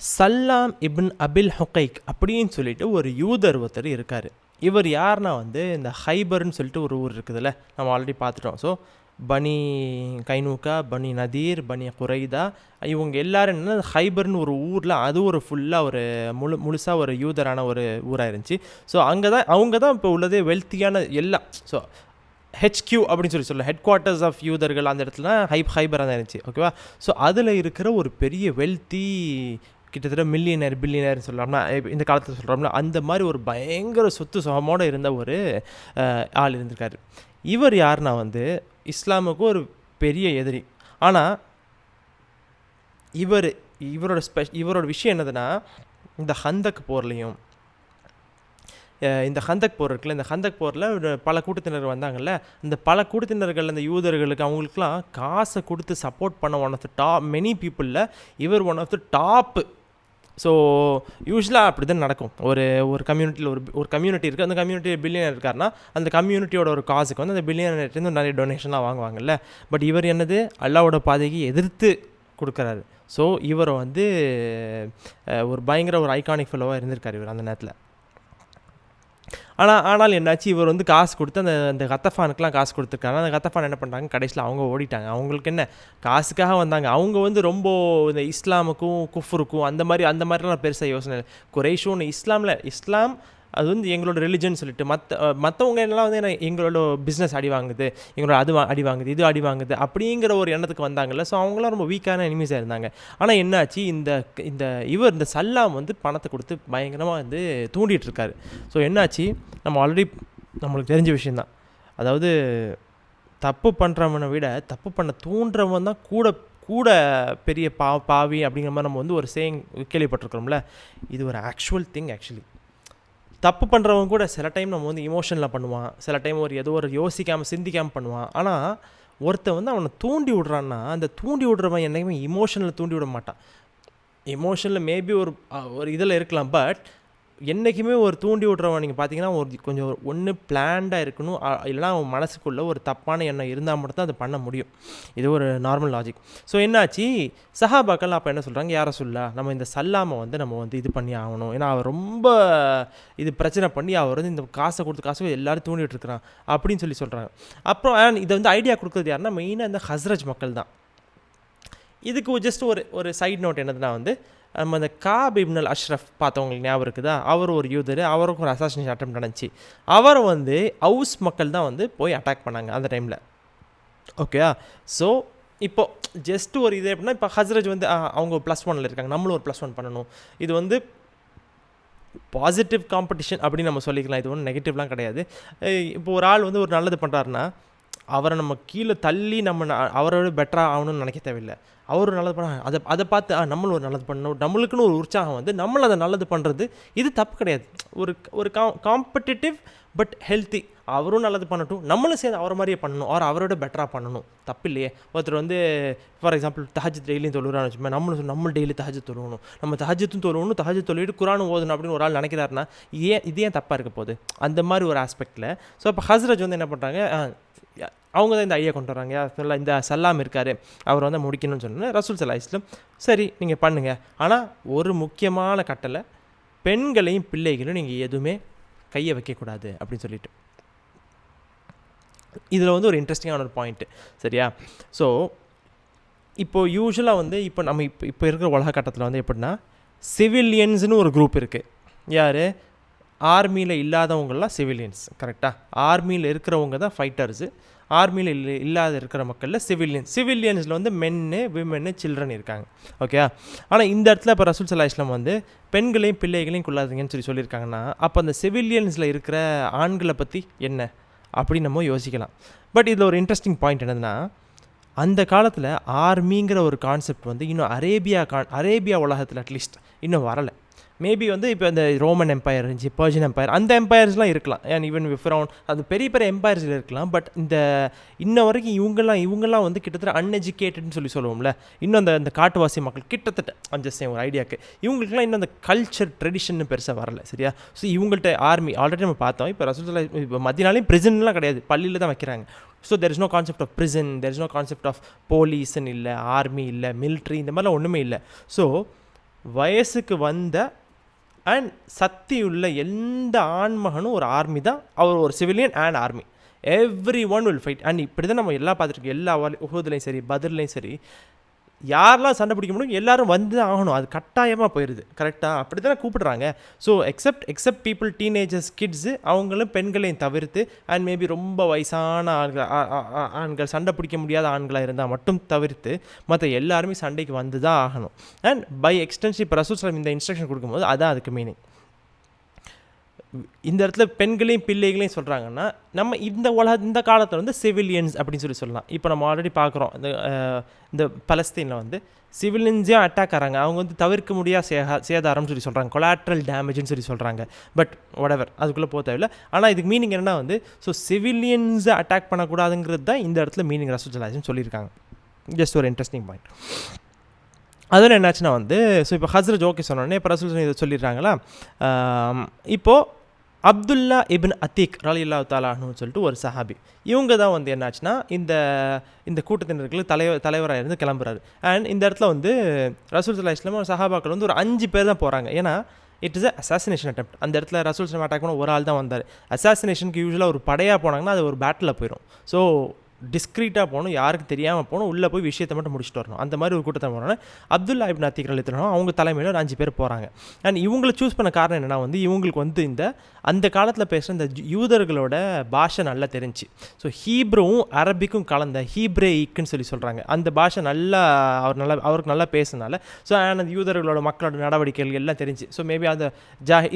சல்லாம் இப்ன் அபில் ஹுகைக் அப்படின்னு சொல்லிட்டு ஒரு யூதர் ஒருத்தர் இருக்கார். இவர் யாருன்னா இந்த ஹைபர்னு சொல்லிட்டு ஒரு ஊர் இருக்குதுல்ல, நம்ம ஆல்ரெடி பார்த்துட்டோம். ஸோ பனி கைனூக்கா, பனி நதீர், பனி குரைதா, இவங்க எல்லோரும் என்னென்னா ஹைபர்னு ஒரு ஊரில், அது ஒரு ஃபுல்லாக ஒரு முழுசாக ஒரு யூதரான ஒரு ஊராக இருந்துச்சு. ஸோ அவங்க தான் இப்போ உள்ளதே வெல்த்தியான எல்லாம். ஸோ ஹெச்கியூ அப்படின்னு சொல்லலாம், ஹெட் குவார்ட்டர்ஸ் ஆஃப் யூதர்கள் அந்த இடத்துல ஹைபராக தான் இருந்துச்சு, ஓகேவா? ஸோ அதில் இருக்கிற ஒரு பெரிய வெல்த்தி, கிட்டத்தட்ட பில்லியனர்னு சொல்லலாம்னா இந்த காலத்தில் சொல்கிறோம்னா அந்த மாதிரி ஒரு பயங்கர சொத்து சுகமோடு இருந்த ஒரு ஆள் இருந்திருக்காரு. இவர் யாருன்னா இஸ்லாமுக்கு ஒரு பெரிய எதிரி. ஆனால் இவரோட விஷயம் என்னதுன்னா, இந்த ஹந்தக் போர்லையும், இந்த ஹந்தக் போர் இருக்குல்ல, இந்த ஹந்தக் போரில் பல கூட்டத்தினர் வந்தாங்கல்ல, இந்த பல கூட்டத்தினர்கள் அந்த யூதர்களுக்கு அவங்களுக்குலாம் காசை கொடுத்து சப்போர்ட் பண்ண ஒன் ஆஃப் த மெனி பீப்புளில் இவர் one of the top. So யூஸ்வலாக அப்படி தான் நடக்கும். ஒரு கம்யூனிட்டியில் ஒரு கம்யூனிட்டி இருக்குது, அந்த கம்யூனிட்டி பில்லியனர் இருக்காருன்னா அந்த கம்யூனிட்டியோட ஒரு காசுக்கு அந்த பில்லியனர்கிட்ட நிறைய டொனேஷன்லாம் வாங்குவாங்கல்ல. பட் இவர் என்னது அல்லாஹ்வோட பாதைக்கு எதிர்த்து கொடுக்குறாரு. ஸோ இவரை ஒரு பயங்கர ஒரு ஐகானிக் ஃபெல்லோவாக இருந்திருக்கார் இவர் அந்த நேரத்தில். ஆனால் என்னாச்சு, இவர் காசு கொடுத்து அந்த கத்தஃபானுக்குலாம் காசு கொடுத்துருக்காங்க. அந்த கத்தஃபான் என்ன பண்ணுறாங்க, கடைசியில் அவங்க ஓடிட்டாங்க. அவங்களுக்கு என்ன, காசுக்காக வந்தாங்க. அவங்க ரொம்ப இந்த இஸ்லாமுக்கும் குஃப்ருக்கும் அந்த மாதிரிலாம் பெருசாக யோசனை இல்லை. குறைஷும் இஸ்லாம் அது வந்து எங்களோட ரிலிஜன் சொல்லிட்டு மற்றவங்க எல்லாம் வந்து எங்களோட பிஸ்னஸ் அடி வாங்குது, எங்களோட அது அடி வாங்குது, இது அடி வாங்குது அப்படிங்கிற ஒரு எண்ணத்துக்கு வந்தாங்கல்ல. ஸோ அவங்களாம் ரொம்ப வீக்கான எனிமீஸாக இருந்தாங்க. ஆனால் என்னாச்சு, இந்த சல்லாம் வந்து பணத்தை கொடுத்து பயங்கரமாக வந்து தூண்டிகிட்டு இருக்காரு. ஸோ என்னாச்சு, நம்ம ஆல்ரெடி நம்மளுக்கு தெரிஞ்ச விஷயந்தான். அதாவது தப்பு பண்ணுறவனை விட தப்பு பண்ண தூண்டுறவன் தான் கூட பெரிய பாவி அப்படிங்கிற மாதிரி நம்ம வந்து ஒரு சேயிங் கேள்விப்பட்டிருக்கிறோம்ல. இது ஒரு ஆக்சுவல் திங். ஆக்சுவலி தப்பு பண்ணுறவங்க கூட சில டைம் நம்ம வந்து இமோஷனில் பண்ணுவான், சில டைம் ஏதோ ஒரு யோசிக்காமல் சிந்திக்காமல் பண்ணுவான். ஆனால் ஒருத்தன் வந்து அவனை தூண்டி விடுறான்னா, அந்த தூண்டி விடுறவன் என்னைக்குமே இமோஷனில் தூண்டி விட மாட்டான். இமோஷனில் மேபி ஒரு இதில் இருக்கலாம், பட் என்றைக்குமே ஒரு தூண்டி விட்றவன் நீங்கள் பார்த்தீங்கன்னா கொஞ்சம் ஒன்று பிளான்டாக இருக்கணும், இல்லைனா அவன் மனசுக்குள்ளே ஒரு தப்பான எண்ணம் இருந்தால் மட்டும் தான் அதை பண்ண முடியும். இது ஒரு நார்மல் லாஜிக். ஸோ என்னாச்சு, சஹாபாக்கள் அப்போ என்ன சொல்கிறாங்க, யாரை சொல்லா நம்ம இந்த சல்லாமை வந்து நம்ம வந்து இது பண்ணி ஆகணும், ஏன்னா அவர் ரொம்ப இது பிரச்சனை பண்ணி அவர் வந்து இந்த காசை எல்லோரும் தூண்டி விட்டுருக்குறான் அப்படின்னு சொல்கிறாங்க. அப்புறம் இதை வந்து ஐடியா கொடுக்குறது யாருன்னா மெயினாக இந்த ஹஸ்ரஜ் மக்கள் தான். இதுக்கு ஜஸ்ட் ஒரு சைட் நோட் என்னதுன்னா வந்து, நம்ம இந்த காப் இப்ன் அல் அஷ்ரஃப் பார்த்தவங்களுக்கு ஞாபகம் இருக்குதா, அவர் ஒரு யூதர், அவருக்கு ஒரு அசாசினேஷன் அட்டெம்ப்ட் நடந்துச்சு. அவரை வந்து ஹவுஸ் மக்கள் தான் வந்து போய் அட்டாக் பண்ணாங்க அந்த டைமில். ஓகேயா? ஸோ இப்போது ஜஸ்ட் ஒரு இது எப்படின்னா, இப்போ ஹஸ்ரஜ் வந்து அவங்க +1 இருக்காங்க, நம்மளும் ஒரு +1 பண்ணணும். இது வந்து பாசிட்டிவ் காம்படிஷன் அப்படின்னு நம்ம சொல்லிக்கலாம். இது ஒன்றும் நெகட்டிவ்லாம் கிடையாது. இப்போ ஒரு ஆள் வந்து ஒரு நல்லது பண்ணுறாருன்னா அவரை நம்ம கீழே தள்ளி அவரோட பெட்டராக ஆகணும்னு நினைக்க தேவையில்லை. அவர் நல்லது பண்ண அதை பார்த்து நம்மளும் ஒரு நல்லது பண்ணணும், நம்மளுக்குன்னு ஒரு உற்சாகம் வந்து நம்மளும் அதை நல்லது பண்ணுறது இது தப்பு கிடையாது. ஒரு காம்படிட்டிவ் பட் ஹெல்த்தி. அவரும் நல்லது பண்ணட்டும், நம்மளும் சேர்ந்து அவரை மாதிரியே பண்ணணும், அவரோட பெட்டராக பண்ணணும், தப்பு இல்லையே. ஒருத்தர் வந்து ஃபார் எக்ஸாம்பிள் தஹஜ்ஜத் டெய்லியும் தொழுகிறான்னு வச்சுமே, நம்ம டெய்லி தஹஜ்ஜத் தொழுவணும், நம்ம தஹஜ்ஜத்தும் தொழுவணும், தஹஜ்ஜத் தொழுவிட்டு குரானும் ஓதணும் அப்படின்னு ஒரு ஆள் நினைக்கிறாருன்னா இது ஏன் தப்பாக இருக்க போகுது, அந்த மாதிரி ஒரு ஆஸ்பெக்டில். ஸோ இப்போ ஹஸ்ரஜ் வந்து என்ன பண்ணுறாங்க, அவங்க தான் இந்த ஐடியா கொண்டு வராங்க, இந்த சல்லாம் இருக்கார், அவர் வந்து முடிக்கணும்னு சொன்னோன்னே ரசூல் ஸல்லல்லாஹு அலைஹி வஸல்லம் சரி நீங்கள் பண்ணுங்கள், ஆனால் ஒரு முக்கியமான கட்டளை, பெண்களையும் பிள்ளைகளையும் நீங்கள் எதுவுமே கையை வைக்கக்கூடாது அப்படின்னு சொல்லிட்டு. இதில் வந்து ஒரு இன்ட்ரெஸ்டிங்கான ஒரு பாயிண்ட்டு, சரியா? ஸோ இப்போது யூஸ்வலாக வந்து இப்போ இருக்கிற உலக கட்டத்தில் வந்து எப்படின்னா, சிவிலியன்ஸ்னு ஒரு குரூப் இருக்குது. யார்? ஆர்மியில் இல்லாதவங்களாம் சிவிலியன்ஸ், கரெக்டாக? ஆர்மியில் இருக்கிறவங்க தான் ஃபைட்டர்ஸு, ஆர்மியில் இல்லாத இருக்கிற மக்களில் சிவிலியன்ஸில் வந்து மென்னு, விமென்னு, சில்ட்ரன் இருக்காங்க. ஓகே. ஆனால் இந்த இடத்துல இப்போ ரசூல் ஸல்லல்லாஹு அலைஹி வஸல்லம் வந்து பெண்களையும் பிள்ளைகளையும் கொள்ளாதீங்கன்னு சொல்லியிருக்காங்கன்னா, அப்போ அந்த சிவிலியன்ஸில் இருக்கிற ஆண்களை பற்றி என்ன அப்படின்னு நம்ம யோசிக்கலாம். பட் இதில் ஒரு இன்ட்ரெஸ்டிங் பாயிண்ட் என்னதுன்னா, அந்த காலத்தில் ஆர்மிங்கிற ஒரு கான்செப்ட் வந்து இன்னும் அரேபியா உலகத்தில் அட்லீஸ்ட் இன்னும் வரலை. மேபி வந்து இப்போ இந்த ரோமன் எம்பையர் இருந்துச்சு, பர்ஷியன் எம்பையர், அந்த எம்பையர்ஸ்லாம் இருக்கலாம், அண்ட் ஈவன் ஃபிரௌன், அது பெரிய பெரிய எம்பையர்ஸில் இருக்கலாம். பட் இன்ன வரைக்கும் இவங்கெல்லாம் வந்து கிட்டத்தட்ட அன்எஜுகேட்டட்னு சொல்லுவோம்ல, இன்னும் அந்த காட்டுவாசி மக்கள் கிட்டத்தட்ட ஜஸ்ட் ஒரு ஐடியாவுக்கு இவங்களுக்குலாம் இன்னும் அந்த கல்ச்சர் ட்ரெடிஷன் பெருசாக வரல, சரியா? ஸோ இவங்கள்ட்ட ஆர்மி ஆல்ரெடி நம்ம பார்த்தோம். இப்போ ரசூலுல்லாஹி இப்போ மதினாலையும் பிரிசன்லாம் கிடையாது, பள்ளியில் தான் வைக்கிறாங்க. So there is no concept of prison, there is no concept of போலீஸ்ன்னு இல்லை, ஆர்மி இல்லை, மிலிட்ரி, இந்த மாதிரிலாம் ஒன்றுமே இல்லை. ஸோ வயசுக்கு வந்த அண்ட் சக்தியுள்ள எந்த ஆண்மகனும் ஒரு ஆர்மி தான், அவர் ஒரு civilian and army, every one will fight. And இப்படி தான் நம்ம எல்லாம் பார்த்துருக்கோம், எல்லா உஹதுலையும் சரி, பத்ர்லையும் சரி, யாரெல்லாம் சண்டை பிடிக்க முடியும் எல்லாரும் வந்து தான் ஆகணும், அது கட்டாயமாக போயிடுது, கரெக்டாக? அப்படி தானே கூப்பிடுறாங்க. So accept people, teenagers, kids, அவங்களும் பெண்களையும் தவிர்த்து, அண்ட் மேபி ரொம்ப வயசான ஆண்கள், சண்டை பிடிக்க முடியாத ஆண்களாக இருந்தால் மட்டும் தவிர்த்து மற்ற எல்லாருமே சண்டைக்கு வந்து தான் ஆகணும். அண்ட் பை எக்ஸ்டென்ஷன் இப்போ ரசூல் ஸல்லல்லாஹு இந்த இன்ஸ்ட்ரக்ஷன் கொடுக்கும்போது அதான் அதுக்கு மீனிங். இந்த இடத்துல பெண்களையும் பிள்ளைகளையும் சொல்கிறாங்கன்னா, நம்ம இந்த காலத்தில் வந்து சிவிலியன்ஸ் அப்படின்னு சொல்லலாம். இப்போ நம்ம ஆல்ரெடி பார்க்குறோம், இந்த பலஸ்தீனில் வந்து சிவிலியன்ஸையும் அட்டாக் ஆகிறாங்க, அவங்க வந்து தவிர்க்க முடியாத சேதாரம்னு சொல்கிறாங்க, கொலாட்ரல் டேமேஜ்னு சொல்கிறாங்க. பட் whatever, அதுக்குள்ளே போக தேவையில்லை. ஆனால் இதுக்கு மீனிங் என்னென்னா வந்து, ஸோ சிவிலியன்ஸை அட்டாக் பண்ணக்கூடாதுங்கிறது தான் இந்த இடத்துல மீனிங் ரசூல் ஸல்லல்லாஹு அலைஹி வஸல்லம் சொல்லியிருக்காங்க. ஜஸ்ட் ஒரு இன்ட்ரெஸ்டிங் பாயிண்ட். அதில் என்னாச்சுன்னா வந்து, ஸோ இப்போ ஹஸ்ரஜ் ஓகே சொன்னோடனே இப்போ ரசூல் இதை சொல்லிடுறாங்களா. இப்போது அப்துல்லா இப்ன் அத்தீக் ரலியல்லாஹு தஆலா அன்ஹுன்னு சொல்லிட்டு ஒரு சஹாபி, இவங்க தான் வந்து என்னாச்சுன்னா இந்த கூட்டத்தினர்களுக்கு தலைவராக இருந்து கிளம்புறாரு. அண்ட் இந்த இடத்துல வந்து ரசூல் ஸல்லல்லாஹு அலைஹி வஸல்லம் சஹாபாக்கள் வந்து ஒரு 5 பேர் தான் போகிறாங்க. ஏன்னா இட் இஸ் அசாசினேஷன் அட்டெம்ப்ட். அந்த இடத்துல ரசூல் ஸல்லல்லாஹு அட்டாக் பண்ண ஒரு ஆள் தான் வந்தார். அசாசினேஷனுக்கு யூஸ்வலாக ஒரு படையாக போனாங்கன்னா அது ஒரு பேட்டில் போயிடும். ஸோ டிஸ்க்ரீட்டாக போகணும், யாருக்கு தெரியாமல் போகணும், உள்ளே போய் விஷயத்தை மட்டும் முடிச்சுட்டு வரணும். அந்த மாதிரி ஒரு கூட்டத்தை போனோன்னா அப்துல்லா இப்னு அத்தீக் ரலியல்லாஹு அவங்க தலைமையில் ஒரு 5 பேர் போகிறாங்க. அண்ட் இவங்களை சூஸ் பண்ண காரணம் என்னென்னா வந்து இவங்களுக்கு வந்து அந்த காலத்தில் பேசுகிற இந்த யூதர்களோட பாஷை நல்லா தெரிஞ்சு. ஸோ ஹீப்ருவும் அரபிக்கும் கலந்த ஹீப்ரேயிக்குன்னு சொல்கிறாங்க. அந்த பாஷை அவருக்கு நல்லா பேசுனால ஸோ அந்த யூதர்களோட மக்களோட நடவடிக்கைகள் எல்லாம் தெரிஞ்சு. ஸோ மேபி அந்த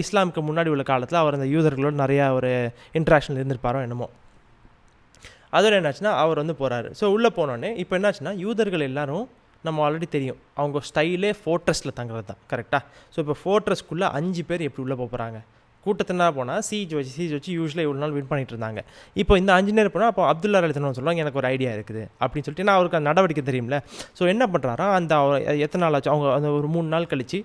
இஸ்லாமுக்கு முன்னாடி உள்ள காலத்தில் அவர் அந்த யூதர்களோட நிறையா ஒரு இன்ட்ராக்ஷன் இருந்திருப்பாரோ என்னமோ. அதில் என்னாச்சுன்னா அவர் வந்து போகிறாரு. ஸோ உள்ளே போனோடனே இப்போ என்னாச்சுன்னா யூதர்கள் எல்லோரும் நம்ம ஆல்ரெடி தெரியும் அவங்க ஸ்டைலே ஃபோர்ட்ரஸில் தங்குறது தான், கரெக்டாக? ஸோ இப்போ ஃபோர்ட்ரஸ்க்குள்ளே 5 பேர் எப்படி உள்ளே போகிறாங்க? கூட்டத்தினால போனால் சீஜ் வச்சு யூஸ்வலாக இவ்வளோ நாள் வின் பண்ணிட்டு இருந்தாங்க. இப்போ இந்த 5 நேரம் போனால் அப்போ அப்துல்லா ரலியல்லாஹு சொல்லுவாங்க எனக்கு ஒரு ஐடியா இருக்குது அப்படின்னு சொல்லிட்டு, நான் அவருக்கு அந்த நடவடிக்கை தெரியும்ல. ஸோ என்ன பண்ணுறாரா, அந்த எத்தனை நாள் ஆச்சு அவங்க அந்த ஒரு 3 நாள் கழிச்சு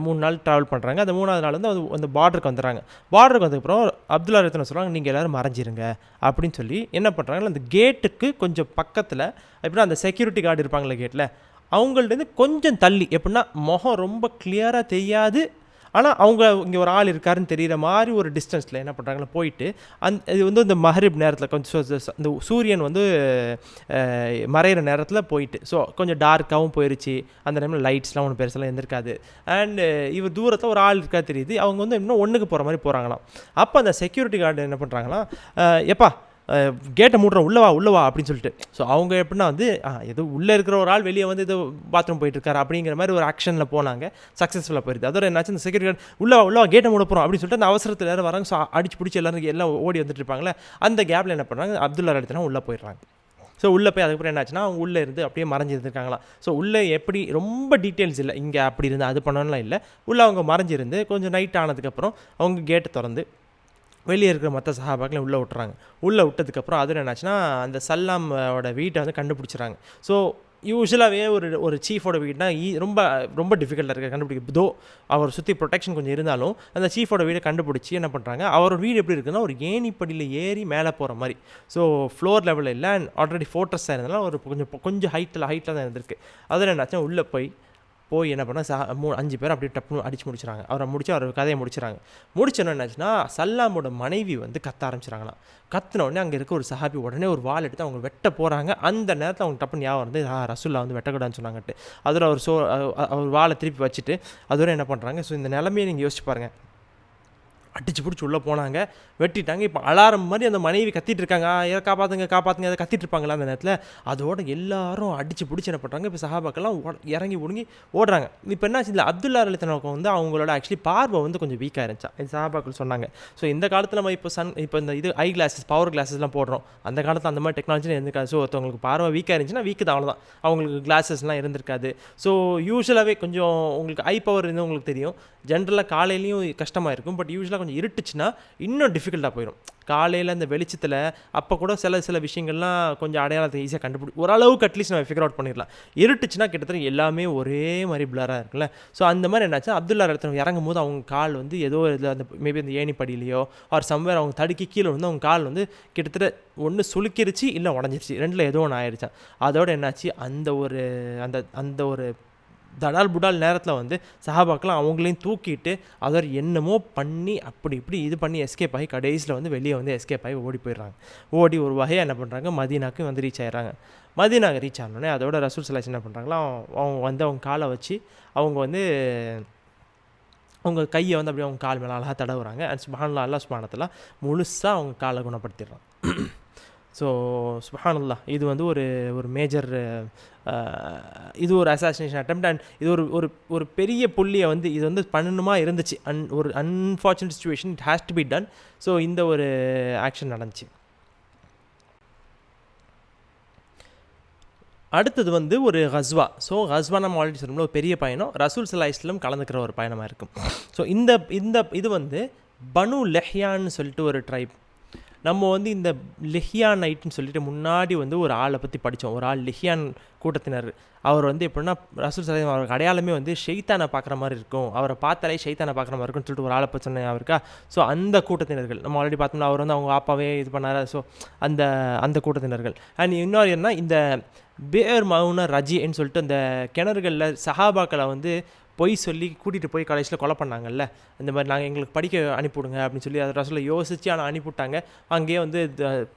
3 நாள் ட்ராவல் பண்ணுறாங்க. அந்த 3ஆவது நாள் வந்து அந்த பார்டருக்கு வந்துடுறாங்க. பார்டருக்கு வந்ததுக்கப்புறம் அப்துல்லா ரலியல்லாஹு சொல்லுவாங்க நீங்கள் எல்லோரும் மறைஞ்சிருங்க அப்படின்னு சொல்லி என்ன பண்ணுறாங்க, அந்த கேட்டுக்கு கொஞ்சம் பக்கத்தில் எப்படின்னா அந்த செக்யூரிட்டி கார்டு இருப்பாங்களே கேட்டில் அவங்கள்ட்டேருந்து கொஞ்சம் தள்ளி, எப்படின்னா முகம் ரொம்ப கிளியராக தெரியாது, ஆனால் அவங்க இங்கே ஒரு ஆள் இருக்காருன்னு தெரிகிற மாதிரி ஒரு டிஸ்டன்ஸில் என்ன பண்ணுறாங்கன்னா போயிட்டு இது வந்து இந்த மஹரிப் நேரத்தில் கொஞ்சம் இந்த சூரியன் வந்து மறையிற நேரத்தில் போயிட்டு, ஸோ கொஞ்சம் டார்க்காகவும் போயிடுச்சு. அந்த டைமில் லைட்ஸ்லாம் ஒன்று பெருசெல்லாம் இருந்திருக்காது. அண்டு இவர் தூரத்தில் ஒரு ஆள் இருக்கா தெரியுது. அவங்க வந்து இன்னும் ஒன்றுக்கு போகிற மாதிரி போகிறாங்களாம். அப்போ அந்த செக்யூரிட்டி கார்டு என்ன பண்ணுறாங்கன்னா, எப்பா கேட்டை மூடுறோம் உள்ளவா அப்படின்னு சொல்லிட்டு. ஸோ அவங்க எப்படின்னா வந்து ஏதோ உள்ளே இருக்கிற ஒரு ஆள் வெளியே வந்து ஏதோ பாத்ரூம் போயிட்டுருக்காரு அப்படிங்கிற மாதிரி ஒரு ஆக்ஷனில் போனாங்க. சக்ஸஸ்ஃபுல்லாக போயிடுது. அதோட என்னாச்சு, இந்த செக்யூரிட்டி கார்டு உள்ளவா கேட்டை மூட போகிறோம் அப்படின்னு சொல்லிட்டு அந்த அவசரத்தில் எல்லாரும் வராங்க. ஸோ அடிச்சு பிடிச்சி எல்லாம் ஓடி வந்துட்டு இருப்பாங்களே. அந்த கேப்பில் என்ன பண்ணுறாங்க, அப்துல்லா ரலியல்லாஹு உள்ளே போயிடுறாங்க. ஸோ உள்ளே போய் அதுக்கப்புறம் என்னாச்சுன்னா அவங்க உள்ளே இருந்து அப்படியே மறைஞ்சிருந்துருக்காங்களாம். ஸோ உள்ளே எப்படி ரொம்ப டீட்டெயில்ஸ் இல்லை, இங்கே அப்படி இருந்து அது பண்ணணும்லாம் இல்லை. உள்ளே அவங்க மறைஞ்சிருந்து கொஞ்சம் நைட் ஆனதுக்கப்புறம் அவங்க கேட்டை திறந்து வெளியே இருக்கிற மற்ற சஹாபாக்களை உள்ளே விட்டுறாங்க. உள்ளே விட்டதுக்கப்புறம் அதில் என்னாச்சுன்னா அந்த சல்லாமோட வீட்டை வந்து கண்டுபிடிச்சிட்றாங்க. ஸோ யூஸ்வலாகவே ஒரு சீஃபோட வீடுனா ரொம்ப ரொம்ப டிஃபிகல்ட்டாக இருக்குது கண்டுபிடிக்க. தோ அவர் சுற்றி ப்ரொடெக்ஷன் கொஞ்சம் இருந்தாலும் அந்த சீஃபோட வீடை கண்டுபிடிச்சி என்ன பண்ணுறாங்க, அவரோட வீடு எப்படி இருக்குன்னா ஒரு ஏணிப்படியில் ஏறி மேலே போகிற மாதிரி. ஸோ ஃப்ளோர் லெவலில் இல்லை, அண்ட் ஆல்ரெடி ஃபோர்ட்ரஸாக இருந்தாலும் ஒரு கொஞ்சம் ஹைட்டில் தான் இருந்திருக்கு. அதில் என்னாச்சுன்னா உள்ளே போய் என்ன பண்ணால் 5 பேர் அப்படியே டப்புன்னு அடிச்சு முடிச்சுறாங்க. அவர் கதையை முடிச்சோன்னு என்னாச்சுன்னா சல்லாமோட மனைவி வந்து கத்த ஆரம்பிச்சிடறாங்களாம். கத்தின உடனே அங்கே இருக்க ஒரு சஹாபி உடனே ஒரு வாள் எடுத்து அவங்க வெட்ட போகிறாங்க. அந்த நேரத்தில் அவங்க டப்புன்னு ஞாபகம் வந்து ரசூல்லா வந்து வெட்டக்கூடாதுன்னு சொன்னாங்கட்டு. அதில் அவர் வாளை திருப்பி வச்சுட்டு அதோட என்ன பண்ணுறாங்க. ஸோ இந்த நிலைமையை நீங்கள் யோசிச்சு பாருங்கள். அடிச்சு பிடிச்சி உள்ளே போனாங்க, வெட்டிட்டாங்க. இப்போ அலாரம் மாதிரி அந்த மனைவி கத்திட்டு இருக்காங்க, காப்பாற்றுங்க அதை கத்திட்டு இருப்பாங்களா அந்த நேரத்தில். அதோட எல்லாரும் அடிச்சு பிடிச்சி என்ன பண்ணுறாங்க, இப்போ சஹாபாக்கெல்லாம் இறங்கி ஒடுங்கி ஓடுறாங்க. இப்போ என்னாச்சு, இல்லை அப்துல்லா ரலியல்லாஹு வந்து அவங்களோட ஆக்சுவலி பார்வை வந்து கொஞ்சம் வீக்காக இருந்துச்சா இந்த சஹாபாக்கள் சொன்னாங்க. ஸோ இந்த காலத்தில் நம்ம இப்போ இந்த இது ஐ கிளாஸஸ் பவர் கிளாஸஸ்லாம் போடுறோம். அந்த காலத்தில் அந்த மாதிரி டெக்னாலஜி இருந்திருக்காது. ஸோ ஒருத்தவங்களுக்கு பார்வை வீக்காக இருந்துச்சுன்னா வீக்கு தான், அவ்வளோதான். அவங்களுக்கு கிளாஸஸ்லாம் இருந்திருக்காது. ஸோ யூஸ்வலாகவே கொஞ்சம் உங்களுக்கு ஐ பவர் இருந்து உங்களுக்கு தெரியும். ஜென்ரலாக காலையிலையும் கஷ்டமாக இருக்கும். பட் யூஸ்வலாக கொஞ்சம் இருட்டுச்சுன்னா இன்னும் டிஃபிகல்ட்டாக போயிடும். காலையில் அந்த வெளிச்சத்தில் அப்போ கூட சில விஷயங்கள்லாம் கொஞ்சம் அடையாளத்தை ஈஸியாக ஓரளவுக்கு அட்லீஸ்ட் நம்ம ஃபிகர் அவுட் பண்ணிடலாம். இருட்டுச்சுன்னா கிட்டத்தட்ட எல்லாமே ஒரே மாதிரி பிளராக இருக்குல்ல. ஸோ அந்த மாதிரி என்னாச்சு, அப்துல்லா ரலியல்லாஹு இறங்கும் போது அவங்க கால் வந்து ஏதோ இதில் அந்த மேபி அந்த ஏணிப்படியிலையோ ஆர் சம்வேர் அவங்க தடுக்கி கீழே வந்து அவங்க கால் வந்து கிட்டத்தட்ட ஒன்று சுளுக்கிருச்சு இல்லை உடஞ்சிருச்சு, ரெண்டில் ஏதோ ஒன்று ஆயிடுச்சான். அதோடு என்னாச்சு, அந்த ஒரு தடால் புடால் நேரத்தில் வந்து சஹாபாக்கெலாம் அவங்களையும் தூக்கிட்டு அதோட என்னமோ பண்ணி அப்படி இப்படி இது பண்ணி எஸ்கேப் ஆகி கடைசியில் வந்து வெளியே வந்து எஸ்கேப் ஆகி ஓடி போயிடுறாங்க. ஓடி ஒரு வகையாக என்ன பண்ணுறாங்க, மதீனாவுக்கு வந்து ரீச் ஆகிடுறாங்க. மதீனாவுக்கு ரீச் ஆனோடனே அதோட ரசூல் ஸல்லல்லாஹு அலைஹி வஸல்லம் என்ன பண்ணுறாங்களோ அவங்க வந்து அவங்க காலை வச்சு அவங்க வந்து அவங்க கையை வந்து அப்படியே அவங்க கால் மேலே அழகாக தடவுறாங்க. அண்ட் சுப்ஹானல்லாஹ், அல்லாஹ் சுப்ஹானஹு முழுசாக அவங்க காலை குணப்படுத்திடுறான். ஸோ சுப்ஹானல்லாஹ், இது வந்து ஒரு மேஜர் இது ஒரு அசாசினேஷன் அட்டெம்ப்ட். அண்ட் இது ஒரு பெரிய புள்ளியை வந்து இது வந்து பண்ணணுமா இருந்துச்சு. ஒரு unfortunate situation, it has to be done. So இந்த ஒரு ஆக்ஷன் நடந்துச்சு. அடுத்தது வந்து ஒரு கஸ்வா. ஸோ கஸ்வா நம்ம ஆல்ரெடி சொல்லணும்ல ஒரு பெரிய பயணம், ரசூல் ஸல்லல்லாஹு அலைஹி வஸல்லம் கலந்துக்கிற ஒரு பயணமாக இருக்கும். ஸோ இது வந்து பனு லெஹ்யான்னு சொல்லிட்டு ஒரு ட்ரைப். நம்ம வந்து இந்த லிஹ்யான் நைட்டுன்னு சொல்லிட்டு முன்னாடி வந்து ஒரு ஆளை பற்றி படித்தோம். ஒரு ஆள் லிஹ்யான் கூட்டத்தினர். அவர் வந்து எப்படின்னா ரசூல் ஸல்லல்லாஹு அவருக்கு அடையாளமே வந்து ஷைத்தானை பார்க்குற மாதிரி இருக்கும், அவரை பார்த்தாலே ஷைத்தானை பார்க்குற மாதிரி இருக்கும்னு சொல்லிட்டு ஒரு ஆளை பிரச்சனை அவருக்கா. ஸோ அந்த கூட்டத்தினர்கள் நம்ம ஆல்ரெடி பார்த்தோம்னா அவர் வந்து அவங்க ஆப்பாவே இது பண்ணார். ஸோ அந்த அந்த கூட்டத்தினர்கள். அண்ட் இன்னொரு என்ன, இந்த பேர் மவுன ரஜின்னு சொல்லிட்டு அந்த கிணறுகளில் சஹாபாக்களை வந்து பொய் சொல்லி கூட்டிகிட்டு போய் கடைசியில் கொலை பண்ணாங்கல்ல, இந்த மாதிரி நாங்கள் எங்களுக்கு படிக்க அனுப்பிவிடுங்க அப்படின்னு சொல்லி அதை ரசூலை யோசித்து ஆனால் அனுப்பிவிட்டாங்க. அங்கேயே வந்து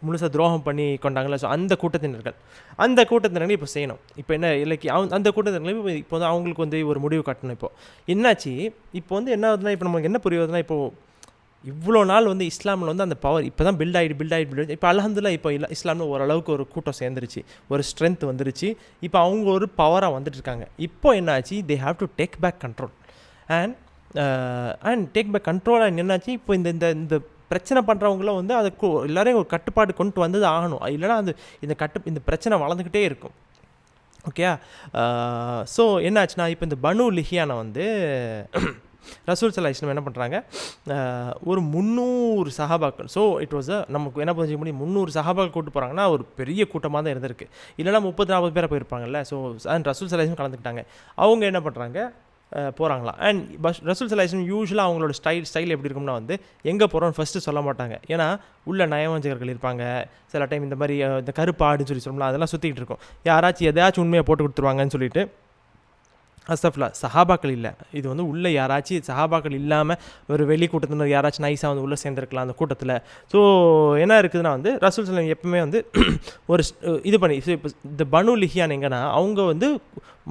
முழுசாக துரோகம் பண்ணி கொண்டாங்கல்ல. ஸோ அந்த கூட்டத்தினர்கள் இப்போ செய்யணும். இப்போ என்ன இல்லைக்கு அந்த கூட்டத்தினர்களும் இப்போ வந்து அவங்களுக்கு வந்து ஒரு முடிவு கட்டணும். இப்போது என்னாச்சு, இப்போ வந்து என்ன ஆகுதுன்னா, இப்போ நமக்கு என்ன புரியுதுன்னா, இப்போது இவ்வளோ நாள் வந்து இஸ்லாமில் வந்து அந்த பவர் இப்போ தான் பில்ட் ஆகிட்டு இப்போ அல்ஹம்துலில்லாஹ் இப்போ இஸ்லாமில் ஓரளவுக்கு ஒரு கூட்டம் சேர்ந்துருச்சு, ஒரு ஸ்ட்ரென்த் வந்துருச்சு. இப்போ அவங்க ஒரு பவராக வந்துட்டுருக்காங்க. இப்போ என்னாச்சு, they have to take back control and take back control. என்னாச்சு, இப்போ இந்த இந்த பிரச்சனை பண்ணுறவங்களும் வந்து அதை எல்லோரையும் ஒரு கட்டுப்பாடு கொண்டு வந்தது ஆகணும். இல்லைனா அது இந்த பிரச்சனை வளர்ந்துக்கிட்டே இருக்கும். ஓகே. ஸோ என்னாச்சுன்னா, இப்போ இந்த பனு லிஹியானை வந்து ரசூல் ஸல்லல்லாஹு அலைஹி வஸல்லம் என்ன பண்ணுறாங்க, ஒரு 300 சஹாபாக்கள். ஸோ இட் வாஸ் நமக்கு என்ன புரிஞ்சிக்க முடியும், 300 சஹாபாக்கள் கூட்டு போகிறாங்கன்னா ஒரு பெரிய கூட்டமாக தான் இருந்திருக்கு. இல்லைனா 30-40 பேரை போயிருப்பாங்கல்ல. ஸோ ரசூல் ஸல்லல்லாஹு அலைஹி வஸல்லம் கலந்துக்கிட்டாங்க. அவங்க என்ன பண்ணுறாங்க, போகிறாங்களாம். அண்ட் ரசூல் ஸல்லல்லாஹு அலைஹி வஸல்லம் யூஸ்வலாக அவங்களோட ஸ்டைல் எப்படி இருக்கும்னா வந்து எங்கே போகிறோன்னு ஃபஸ்ட்டு சொல்ல மாட்டாங்க. ஏன்னா உள்ள நயவஞ்சகர்கள் இருப்பாங்க. சில டைம் இந்த மாதிரி இந்த கருப்பாடுன்னு சொல்லலாம், அதெல்லாம் சுற்றிக்கிட்டு இருக்கும். யாராச்சும் எதாச்சும் உண்மையை போட்டு கொடுத்துருவாங்கன்னு சொல்லிட்டு. அஸ்தஃப்லா, சஹாபாக்கள் இல்லை, இது வந்து உள்ளே யாராச்சும் சஹாபாக்கள் இல்லாமல் ஒரு வெளி கூட்டத்தினர் யாராச்சும் நைஸாக வந்து உள்ளே சேர்ந்துருக்கலாம் அந்த கூட்டத்தில். ஸோ என்ன இருக்குதுன்னா வந்து ரசூல் ஸல்லல்லாஹு அலைஹி வஸல்லம் எப்பவுமே வந்து ஒரு இது பண்ணி. ஸோ இப்போ இந்த பனு லிஹியான் எங்கன்னா அவங்க வந்து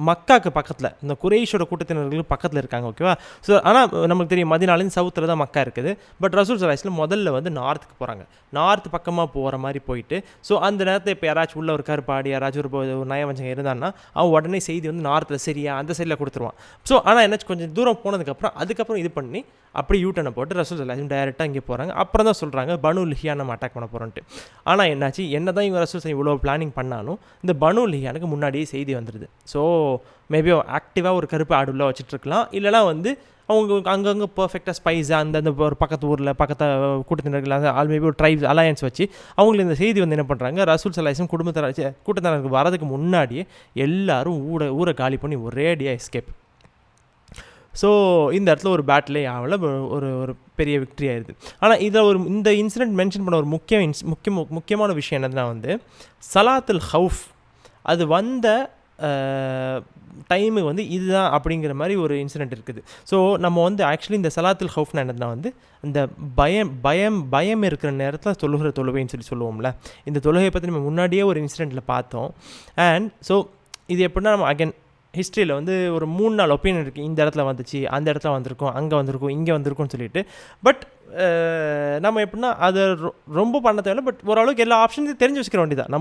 மக்காவுக்கு பக்கத்தில், இந்த குறைஷோட கூட்டத்தினர்களுக்கு பக்கத்தில் இருக்காங்க. ஓகேவா. ஸோ ஆனால் நமக்கு தெரியும் மதீனாலேருந்து சவுத்தில் தான் மக்கா இருக்குது. பட் ரசூல் ஸல்லல்லாஹு அலைஹி வஸல்லம் முதல்ல வந்து நார்த்துக்கு போகிறாங்க. நார்த் பக்கமாக போகிற மாதிரி போயிட்டு, ஸோ அந்த நேரத்தில் இப்போ யாராச்சும் உள்ள ஒரு கருப்பாடி யாராச்சும் ஒரு நயவஞ்சகம் இருந்தான்னா அவன் உடனே செய்தி வந்து நார்த்தில் சரியா அந்த சைடில் கொடுத்துருவான். ஸோ ஆனால் என்னாச்சு, கொஞ்சம் தூரம் அதுக்கப்புறம் இது பண்ணி அப்படி யூட்டனை போட்டு ரசூல் ஸல்லல்லாஹு அலைஹி வஸல்லம் டைரெக்டாக இங்கே போகிறாங்க. அப்புறம் தான் சொல்கிறாங்க பனு லிஹியான் நம்ம அட்டாக் பண்ண போகிறோன்ட்டு. ஆனால் என்னாச்சு, என்ன தான் இவங்க ரசூல் இவ்வளோ பிளானிங் பண்ணாலும் இந்த பனு லிஹியானுக்கு முன்னாடியே செய்தி வந்துடுது. ஸோ மேபி ஆக்டிவாக ஒரு கருப்பு ஆடு உள்ள வச்சுட்ருக்கலாம், இல்லைனா வந்து அவங்க அங்கங்கே பர்ஃபெக்டாக ஸ்பைஸாக அந்தந்த ஒரு பக்கத்து ஊரில் கூட்டத்தினர்கள் மேபி ஒரு ட்ரைப்ஸ் அலையன்ஸ் வச்சு அவங்களுக்கு இந்த செய்தி வந்து என்ன பண்ணுறாங்க, ரசூல் ஸல்லல்லாஹு அலைஹி வஸல்லம் கூட்டத்தினருக்கு வரதுக்கு முன்னாடியே எல்லாரும் ஊரை காலி பண்ணி ஒரேடியாக எஸ்கேப். ஸோ இந்த இடத்துல ஒரு பேட்டிலே ஆகல, ஒரு பெரிய விக்ட்ரி ஆயிடுது. ஆனால் இதில் இந்த இன்சிடென்ட் மென்ஷன் பண்ண ஒரு முக்கியமான விஷயம் என்னதுன்னா வந்து சலாத்துல் ஹவுஃப், அது வந்த டைமு வந்து இதுதான் அப்படிங்கிற மாதிரி ஒரு இன்சிடென்ட் இருக்குது. ஸோ நம்ம வந்து ஆக்சுவலி இந்த சலாத்துல் ஹவுஃப்னா என்னதுன்னா வந்து இந்த பயம் இருக்கிற நேரத்தில் தொழுகிற தொழுவைன்னு சொல்லுவோம்ல. இந்த தொழுகையை பற்றி நம்ம முன்னாடியே ஒரு இன்சிடெண்ட்டில் பார்த்தோம். அண்ட் ஸோ இது எப்படின்னா நம்ம அகைன் ஹிஸ்ட்ரியில் வந்து ஒரு 3-4 ஒப்பீனியன் இருக்குது. இந்த இடத்துல வந்துச்சு, அந்த இடத்துல வந்திருக்கும், அங்கே வந்திருக்கும், இங்கே வந்திருக்கும்னு சொல்லிட்டு. பட் நம்ம எப்படின்னா அதை ரொம்ப பண்ண தேவையில்லை. பட் ஓரளவுக்கு எல்லா ஆப்ஷன்ஸையும் தெரிஞ்சு வச்சுக்கிற வேண்டியதான்.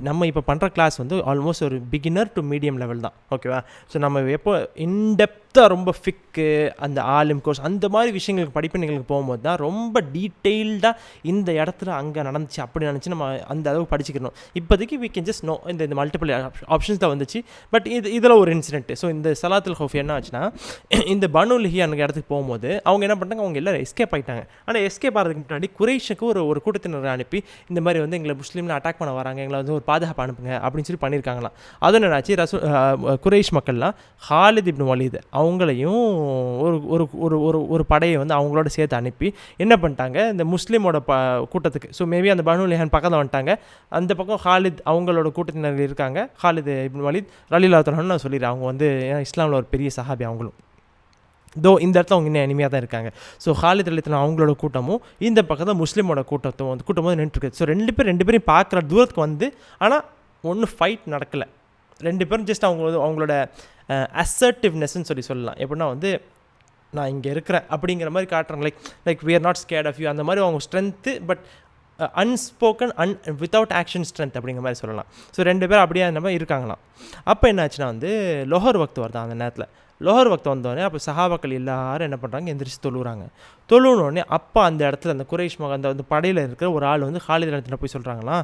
நம்ம இப்போ பண்ணுற கிளாஸ் வந்து ஆல்மோஸ்ட் ஒரு பிகினர் டு மீடியம் லெவல் தான். ஓகேவா. ஸோ நம்ம எப்போ இன்டெப்த்தாக ரொம்ப ஃபிக்கு அந்த ஆலிம் கோர்ஸ் அந்த மாதிரி விஷயங்களுக்கு படிப்பினைகளுக்கு போகும்போது தான் ரொம்ப டீட்டெயில்டாக இந்த இடத்துல அங்கே நடந்துச்சு அப்படி நினச்சி நம்ம அந்த அளவுக்கு படிச்சுக்கணும். இப்போதைக்கு வி கேன் ஜஸ்ட் நோ இந்த மல்டிபிள் ஆப்ஷன்ஸ் தான் வந்துச்சு. பட் இதில் ஒரு இன்சிடென்ட்டு. ஸோ இந்த சலாத்துல் ஹவுஃப் என்ன ஆச்சுன்னா, இந்த பனு லிஹியான் இடத்துக்கு போகும்போது அவங்க என்ன பண்ணிட்டாங்க, அவங்க எல்லோரும் எஸ்கேப் ஆகிட்டாங்க. ஆனால் எஸ்கேப் ஆகிறதுக்கு முன்னாடி குறைஷுக்கு ஒரு கூட்டத்தினரை அனுப்பி இந்த மாதிரி வந்து எங்களை முஸ்லீமில் அட்டாக் பண்ண வராங்க, எங்களை வந்து ஒரு பாதுகாப்பு அனுப்புங்க அப்படின்னு சொல்லி பண்ணியிருக்காங்களாம். அது என்னாச்சு, குறைஷ் மக்கள்லாம் ஹாலித் இப்னு வலீத் அவங்களையும் ஒரு படையை வந்து அவங்களோட சேர்த்து அனுப்பி என்ன பண்ணிட்டாங்க, இந்த முஸ்லீமோட கூட்டத்துக்கு. ஸோ மேபி அந்த பனு லிஹியான் பக்கத்தில் வந்துட்டாங்க. அந்த பக்கம் ஹாலித் அவங்களோட கூட்டத்தினர் இருக்காங்க. ஹாலித் இப்னு வலீத் ரலியல்லாஹு தஆலா நான் சொல்லிடுறேன். அவங்க வந்து இஸ்லாமில் ஒரு பெரிய சஹாபி அவங்களும். இந்த இடத்துல அவங்க இன்னும் எனிமையாக தான் இருக்காங்க. ஸோ ஹாலித் ரலியல்லாஹு அவங்களோட கூட்டமும் இந்த பக்கத்தில் முஸ்லீமோட கூட்டம் வந்து நின்றுருக்கு. ஸோ ரெண்டு பேரையும் பார்க்குற தூரத்துக்கு வந்து, ஆனால் ஒன்றும் ஃபைட் நடக்கலை. ரெண்டு பேரும் ஜஸ்ட் அவங்களோட அசர்ட்டிவ்னஸ்ன்னு சொல்லலாம். எப்படின்னா வந்து நான் இங்கே இருக்கிறேன் அப்படிங்கிற மாதிரி காட்டுறாங்க. Like we are not scared of you அந்த மாதிரி அவங்க strength. But unspoken without action strength அப்படிங்கிற மாதிரி சொல்லலாம். ஸோ ரெண்டு பேரும் அப்படியே அந்த மாதிரி இருக்காங்களாம். அப்போ என்ன ஆச்சுன்னா வந்து லொஹர் வக்து வருதான். அந்த நேரத்தில் லொஹர் வக்து வந்தோடனே அப்போ சஹாபாக்கள் எல்லாரும் என்ன பண்ணுறாங்க, எந்திரிச்சு தொழுவுனோடனே அப்போ அந்த இடத்துல அந்த குறைஷ் அந்த படையில் இருக்கிற ஒரு ஆள் வந்து ஹாலித் ரலியல்லாஹு போய் சொல்கிறாங்களாம்,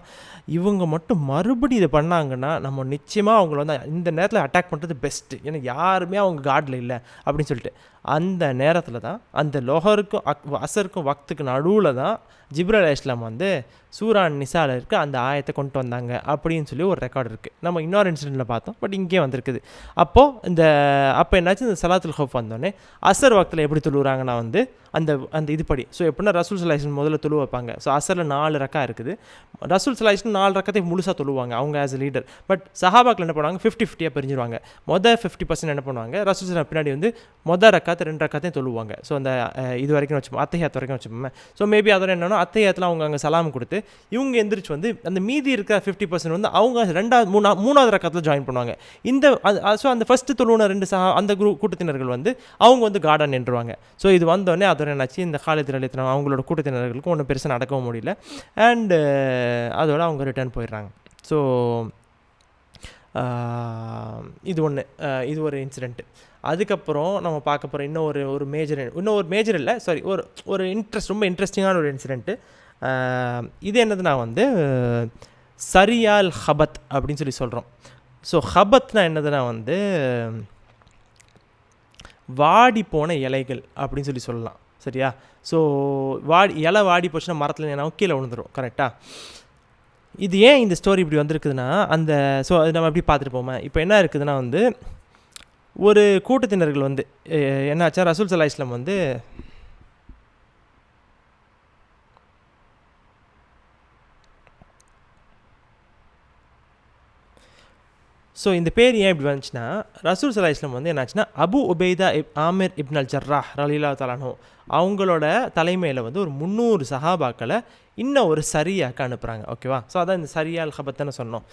இவங்க மட்டும் மறுபடியும் இதை பண்ணாங்கன்னா நம்ம நிச்சயமாக அவங்கள வந்து இந்த நேரத்தில் அட்டாக் பண்ணுறது பெஸ்ட்டு, ஏன்னா யாருமே அவங்க காடில் இல்லை அப்படின்னு சொல்லிட்டு. அந்த நேரத்தில் தான் அந்த லொஹருக்கும் அசருக்கும் வக்துக்கு நடுவில் தான் ஜிப்ரீல் அலைஹிஸ்ஸலாம் வந்து சூரா நிசால இருக்க அந்த ஆயத்தை கொண்டு வந்தாங்க அப்படின்னு சொல்லி ஒரு ரெக்கார்டு இருக்குது. நம்ம இன்னொரு இன்சிடெண்ட்டில் பார்த்தோம், பட் இங்கே வந்திருக்குது. அப்போ என்னாச்சு, இந்த சலாத்துல் ஹவுஃப் வந்தோடனே அசர் வக்தில் எப்படி தொழுகிறாங்கன்னா வந்து அந்த இதுபடி. ஸோ எப்படின்னா ரசூல் ஸல்லல்லாஹு அலைஹி வஸல்லம் முதல்ல தொழு வைப்பாங்க. ஸோ அசரில் 4 ரக்கா இருக்குது. ரசூல் ஸல்லல்லாஹு அலைஹி வஸல்லம் 4 ரக்கத்தை முழுசாக தொழுவாங்க அவங்க ஆஸ் அ லீடர். பட் சஹாபாக்கள் என்ன பண்ணுவாங்க, 50-50 பிரிஞ்சிருவாங்க. 50% என்ன பண்ணுவாங்க, ரசூல் ஸல்லல்லாஹு பின்னாடி வந்து ரக்காத்து 2 ரக்காத்தையும் தொழுவாங்க. ஸோ அந்த இது வரைக்கும் வச்சுப்போம், அத்தையாத் வரைக்கும் வச்சுப்போமே. ஸோ மேபி அதோட என்னன்னா அத்தையாத்தில் அவங்க அங்கே சலாம் கொடுத்து இவங்க எந்திரிச்சு வந்து அந்த மீதி இருக்கிற 50% வந்து அவங்க மூணாவது ரக்காத்தில் ஜாயின் பண்ணுவாங்க. ஸோ அந்த ஃபஸ்ட்டு தொழுவுன 2 அந்த கூட்டத்தினர்கள் வந்து அவங்க வந்து கார்டன் நின்றுவாங்க. ஸோ இது வந்தோடனே அதோட என்னாச்சு, இந்த காலித் ரலியல்லாஹு அவங்களோட கூட்டத்தினர்களுக்கும் ஒன்றும் பெருசாக நடக்கவும் முடியல. அண்டு அதோட அவங்க ரிட்டர்ன் போயிடுறாங்க. ஸோ இது ஒன்று, இது ஒரு இன்சிடெண்ட்டு. அதுக்கப்புறம் நம்ம பார்க்க போகிற இன்னொரு மேஜர் இல்லை, சாரி, ஒரு ரொம்ப இன்ட்ரெஸ்டிங்கான ஒரு இன்சிடெண்ட்டு. இது என்னதுன்னா வந்து சரியால் ஹபத் அப்படின்னு சொல்லி சொல்கிறோம். ஸோ ஹபத்னா என்னதுன்னா வந்து வாடி போன இலைகள் அப்படின்னு சொல்லி சொல்லலாம், சரியா? ஸோ இலை வாடி போச்சுன்னா மரத்தில் என்ன கீழே விழுந்துடும், கரெக்டாக? இது ஏன் இந்த ஸ்டோரி இப்படி வந்திருக்குதுன்னா ஸோ அது நம்ம எப்படி பார்த்துட்டு போமே. இப்போ என்ன இருக்குதுன்னா வந்து ஒரு கூட்டத்தினர்கள் வந்து என்னாச்சா, ரசூல் ஸல்லல்லாஹு அலைஹி வஸல்லம் வந்து ஸோ இந்த பேர் ஏன் இப்படி வந்துச்சுன்னா, ரசூல் ஸல்லல்லாஹு அலைஹி வஸல்லம் வந்து என்னாச்சுன்னா அபு உபைதா ஆமிர் இப்ன் அல் ஜர்ராஹ் ரலியல்லாஹு தஆலா அன்ஹு அவங்களோட தலைமையில் வந்து ஒரு 300 சஹாபாக்களை இன்னும் ஒரு சரியாக்க அனுப்புகிறாங்க, ஓகேவா? ஸோ அதான் இந்த சரியால் ஹபத்துன்னு சொன்னோம்.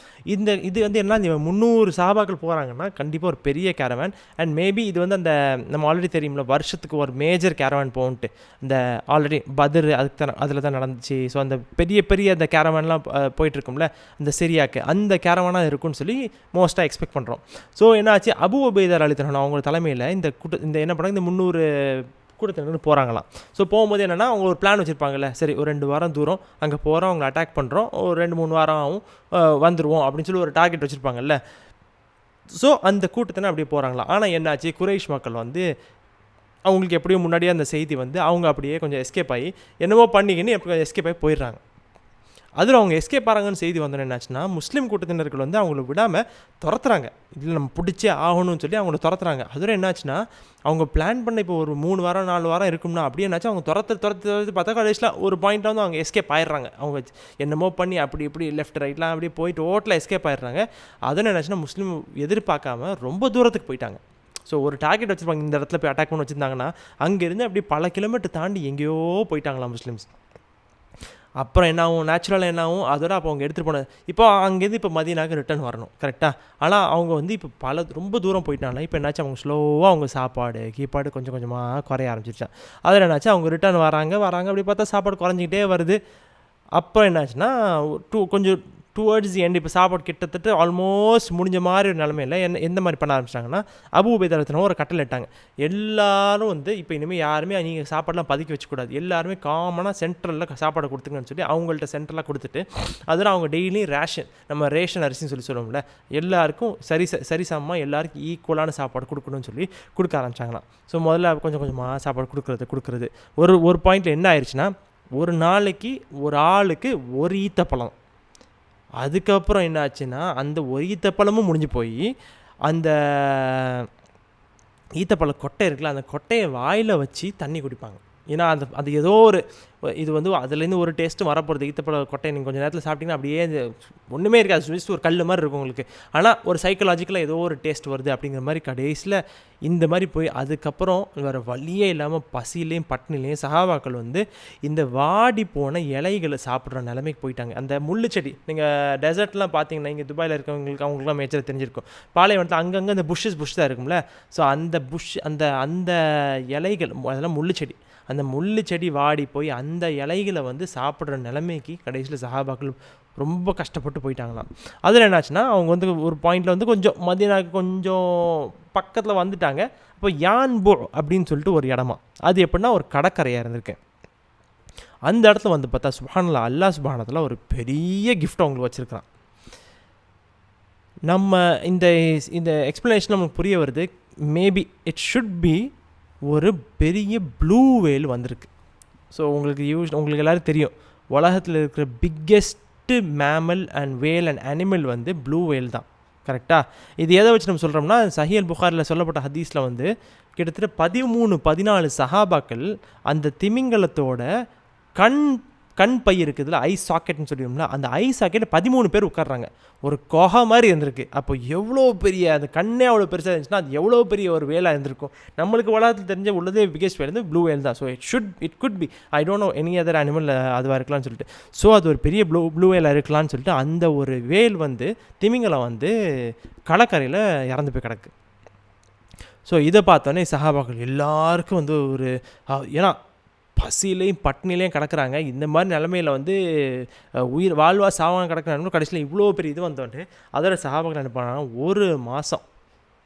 இது வந்து என்ன, 300 சஹாபாக்கள் போகிறாங்கன்னா கண்டிப்பாக ஒரு பெரிய கேரவான். அண்ட் மேபி இது வந்து அந்த நம்ம ஆல்ரெடி தெரியும்ல, வருஷத்துக்கு ஒரு மேஜர் கேரவான் போன்ட்டு இந்த ஆல்ரெடி பத்ர் அதில் தான் நடந்துச்சு. ஸோ அந்த பெரிய அந்த கேரவான்லாம் போயிட்டுருக்கும்ல அந்த சிரியாவுக்கு, அந்த கேரவானாக இருக்குன்னு சொல்லி மோஸ்ட்டாக எக்ஸ்பெக்ட் பண்ணுறோம். ஸோ என்னாச்சு, அபு உபைதா ரலியல்லாஹு அன்ஹு அவங்களோட தலைமையில் இந்த என்ன பண்ணாங்க, இந்த 300 கூட்டத்தினர்கள் போகிறாங்களாம். ஸோ போகும்போது என்னென்னா அவங்க ஒரு பிளான் வச்சுருப்பாங்கல்ல, சரி ஒரு 2 வாரம் தூரம் அங்கே போகிறோம், அவங்களை அட்டாக் பண்ணுறோம், ஒரு 2-3 வாரம் ஆகும், வந்துடுவோம் அப்படின்னு சொல்லி ஒரு டார்கெட் வச்சுருப்பாங்கல்ல. ஸோ அந்த கூட்டத்தினர் அப்படியே போகிறாங்களாம். ஆனால் என்னாச்சு, குறைஷ் மக்கள் வந்து அவங்களுக்கு எப்படியும் முன்னாடியே அந்த செய்தி வந்து அவங்க அப்படியே கொஞ்சம் எஸ்கேப் ஆகி என்னமோ பண்ணிக்கின்னு எஸ்கேப் ஆகி போயிடுறாங்க. அதில் அவங்க எஸ்கேப் ஆகிறாங்கன்னு செய்தி வந்தோன்னு என்னாச்சுன்னா, முஸ்லீம் கூட்டத்தினர்கள் வந்து அவங்கள விடாமல் துரத்துறாங்க. இதில் நம்ம பிடிச்சே ஆகணும்னு சொல்லி அவங்கள துரத்துறாங்க. அதில் என்னாச்சுன்னா, அவங்க பிளான் பண்ண இப்போ ஒரு 3 வாரம் 4 வாரம் இருக்கும்னா அப்படியே என்னாச்சு, அவங்க துரத்து பார்த்தா கடைசியில் ஒரு பாயிண்ட்டில் வந்து அவங்க எஸ்கேப் ஆயிடுறாங்க. அவங்க என்னமோ பண்ணி இப்படி லெஃப்ட் ரைட்லாம் அப்படியே போயிட்டு ஓட்டில் எஸ்கேப் ஆயிடுறாங்க. அதில் என்னாச்சுன்னா, முஸ்லீம் எதிர்பார்க்காம ரொம்ப தூரத்துக்கு போயிட்டாங்க. ஸோ ஒரு டார்கெட் வச்சுருப்பாங்க, இந்த இடத்துல போய் அட்டாக் பண்ணி வச்சுருந்தாங்கன்னா அங்கேருந்து அப்படி பல கிலோமீட்டர் தாண்டி எங்கேயோ போயிட்டாங்களா முஸ்லீம்ஸ். அப்புறம் என்ன ஆகும், நேச்சுரலாக என்ன ஆகும், அதோட அப்போ அவங்க எடுத்துகிட்டு போனது இப்போ அங்கேருந்து இப்போ மதீனாவுக்கு ரிட்டர்ன் வரணும், கரெக்டாக? ஆனால் அவங்க வந்து இப்போ ரொம்ப தூரம் போயிட்டாங்களா, இப்போ என்னாச்சு, அவங்க ஸ்லோவாக அவங்க சாப்பாடு கொஞ்சம் கொஞ்சமாக குறைய ஆரம்பிச்சிருச்சான். அதில் என்னாச்சு, அவங்க ரிட்டர்ன் வராங்க அப்படி பார்த்தா சாப்பாடு குறைஞ்சிக்கிட்டே வருது. அப்போ என்னாச்சுன்னா கொஞ்சம் டுவர்ட்ஸ் தி எண்ட், இப்போ சாப்பாடு கிட்டத்தட்ட ஆல்மோஸ்ட் முடிஞ்ச மாதிரி ஒரு நிலமையில் எந்த மாதிரி பண்ண ஆரம்பிச்சிட்டாங்கன்னா, அபு உபைதா ஒரு கட்டளை இட்டாங்க. எல்லோரும் வந்து இப்போ இனிமேல் யாருமே நீங்கள் சாப்பாடெலாம் பதுக்கி வச்சுக்கூடாது, எல்லாருமே காமனாக சென்ட்ரலில் சாப்பாடு கொடுத்துங்கன்னு சொல்லி அவங்கள்ட்ட சென்ட்ரலாக கொடுத்துட்டு, அதில் அவங்க டெய்லியும் நம்ம ரேஷன் அரிசின்னு சொல்லி சொல்லுவோம்ல, எல்லாருக்கும் சரிசமமாக எல்லாருக்கும் ஈக்குவலான சாப்பாடு கொடுக்கணும்னு சொல்லி கொடுக்க ஆரம்பிச்சாங்களாம். ஸோ முதல்ல கொஞ்சம் கொஞ்சமாக சாப்பாடு கொடுக்குறது ஒரு பாயிண்டில் என்ன ஆயிடுச்சுன்னா, ஒரு நாளைக்கு ஒரு ஆளுக்கு ஒரு ஈத்தப்பழம். அதுக்கப்புறம் என்ன ஆச்சுன்னா, அந்த ஒரு ஈத்தப்பழமும் முடிஞ்சு போய் அந்த ஈத்தப்பழ கொட்டை இருக்குல்ல, அந்த கொட்டையை வாயில் வச்சு தண்ணி குடிப்பாங்க. ஏன்னா அது ஏதோ இது வந்து அதுலேருந்து ஒரு டேஸ்ட்டும் வரப்போகிறது. ஈத்தப்பழ கொட்டையை நீங்கள் கொஞ்சம் நேரத்தில் சாப்பிட்டிங்கன்னா அப்படியே ஒன்றுமே இருக்காது, ஜஸ்ட் ஒரு கல் மாதிரி இருக்கும் உங்களுக்கு. ஆனால் ஒரு சைக்கலாஜிக்கலாக ஏதோ ஒரு டேஸ்ட் வருது அப்படிங்கிற மாதிரி கடைசியில் இந்த மாதிரி போய் அதுக்கப்புறம் வேறு வழியே இல்லாமல் பசியிலையும் பட்டினிலையும் சஹாபாக்கள் வந்து இந்த வாடி போன இலைகளை சாப்பிட்ற நிலைமைக்கு போயிட்டாங்க. அந்த முள்ளு செடி, நீங்கள் டெசர்ட்லாம் பார்த்தீங்கன்னா இங்கே துபாயில் இருக்கவங்களுக்கு அவங்களுக்குலாம் மேய்ச்சல் தெரிஞ்சிருக்கும், பாலைவனத்தில் அங்கங்கே அந்த புஷ் தான் இருக்கும்ல. ஸோ அந்த இலைகள் அதெல்லாம் முள்ளு செடி, அந்த முள்ளு செடி வாடி போய் அந்த இலைகளை வந்து சாப்பிட்ற நிலைமைக்கு கடைசியில் சஹாபாக்கள் ரொம்ப கஷ்டப்பட்டு போயிட்டாங்களாம். அதில் என்னாச்சுன்னா, அவங்க வந்து ஒரு பாயிண்டில் வந்து கொஞ்சம் மதீனாவுக்கு கொஞ்சம் பக்கத்தில் வந்துட்டாங்க. அப்போ யான்போ அப்படின்னு சொல்லிட்டு ஒரு இடமா, அது எப்படின்னா ஒரு கடற்கரையாக இருந்திருக்கேன். அந்த இடத்துல வந்து பார்த்தா சுப்ஹானல்லாஹ், அல்லாஹ் சுப்ஹானஹு ஒரு பெரிய கிஃப்ட் அவங்களுக்கு வச்சுருக்கிறான். நம்ம இந்த எக்ஸ்ப்ளனேஷன் நமக்கு புரிய வருது. மேபி இட் ஷுட் பி ஒரு பெரிய ப்ளூ வேல் வந்திருக்கு. ஸோ உங்களுக்கு எல்லோரும் தெரியும், உலகத்தில் இருக்கிற biggest mammal and whale and animal வந்து ப்ளூ வேல் தான். கரெக்டாக? இது எதை வச்சு நம்ம சொல்கிறோம்னா, சஹீஹ் புகாரில் சொல்லப்பட்ட ஹதீஸில் வந்து கிட்டத்தட்ட 13-14 சஹாபாக்கள் அந்த திமிங்கலத்தோட கண் கண் பை இருக்குதுல்ல, ஐ சாக்கெட்னு சொல்லிடும்ல, அந்த ஐ சாக்கெட்டில் 13 பேர் உட்கார்றாங்க. ஒரு குகை மாதிரி இருந்திருக்கு. அப்போ எவ்வளோ பெரிய அந்த கண்ணே அவ்வளோ பெருசாக இருந்துச்சுன்னா அது எவ்வளோ பெரிய ஒரு வேலாக இருந்திருக்கும். நம்மளுக்கு உலகத்தில் தெரிஞ்ச உள்ளதே பிகெஸ்ட் வேல் வந்து ப்ளூ வேல் தான். So it could be, I don't know any other animal அதுவாக இருக்கலாம்னு சொல்லிட்டு. ஸோ அது ஒரு பெரிய ப்ளூ வேலாக இருக்கலாம்னு சொல்லிட்டு அந்த ஒரு வேல் வந்து திமிங்கலம் வந்து கடற்கரையில் இறந்து போய் கிடக்கு. ஸோ இதை பார்த்தோன்னே சஹாபாக்கள் எல்லாருக்கும் வந்து ஒரு ஏன்னா பசியிலையும் பட்னிலையும் கிடக்குறாங்க. இந்த மாதிரி நிலமையில் வந்து உயிர் வாழ்வா சாவாங்க கிடக்குறாங்க. கடைசியில் இவ்வளோ பெரிய இது வந்தோடனே அதோட சஹாபாக்கள் என்ன பண்ணாங்கன்னா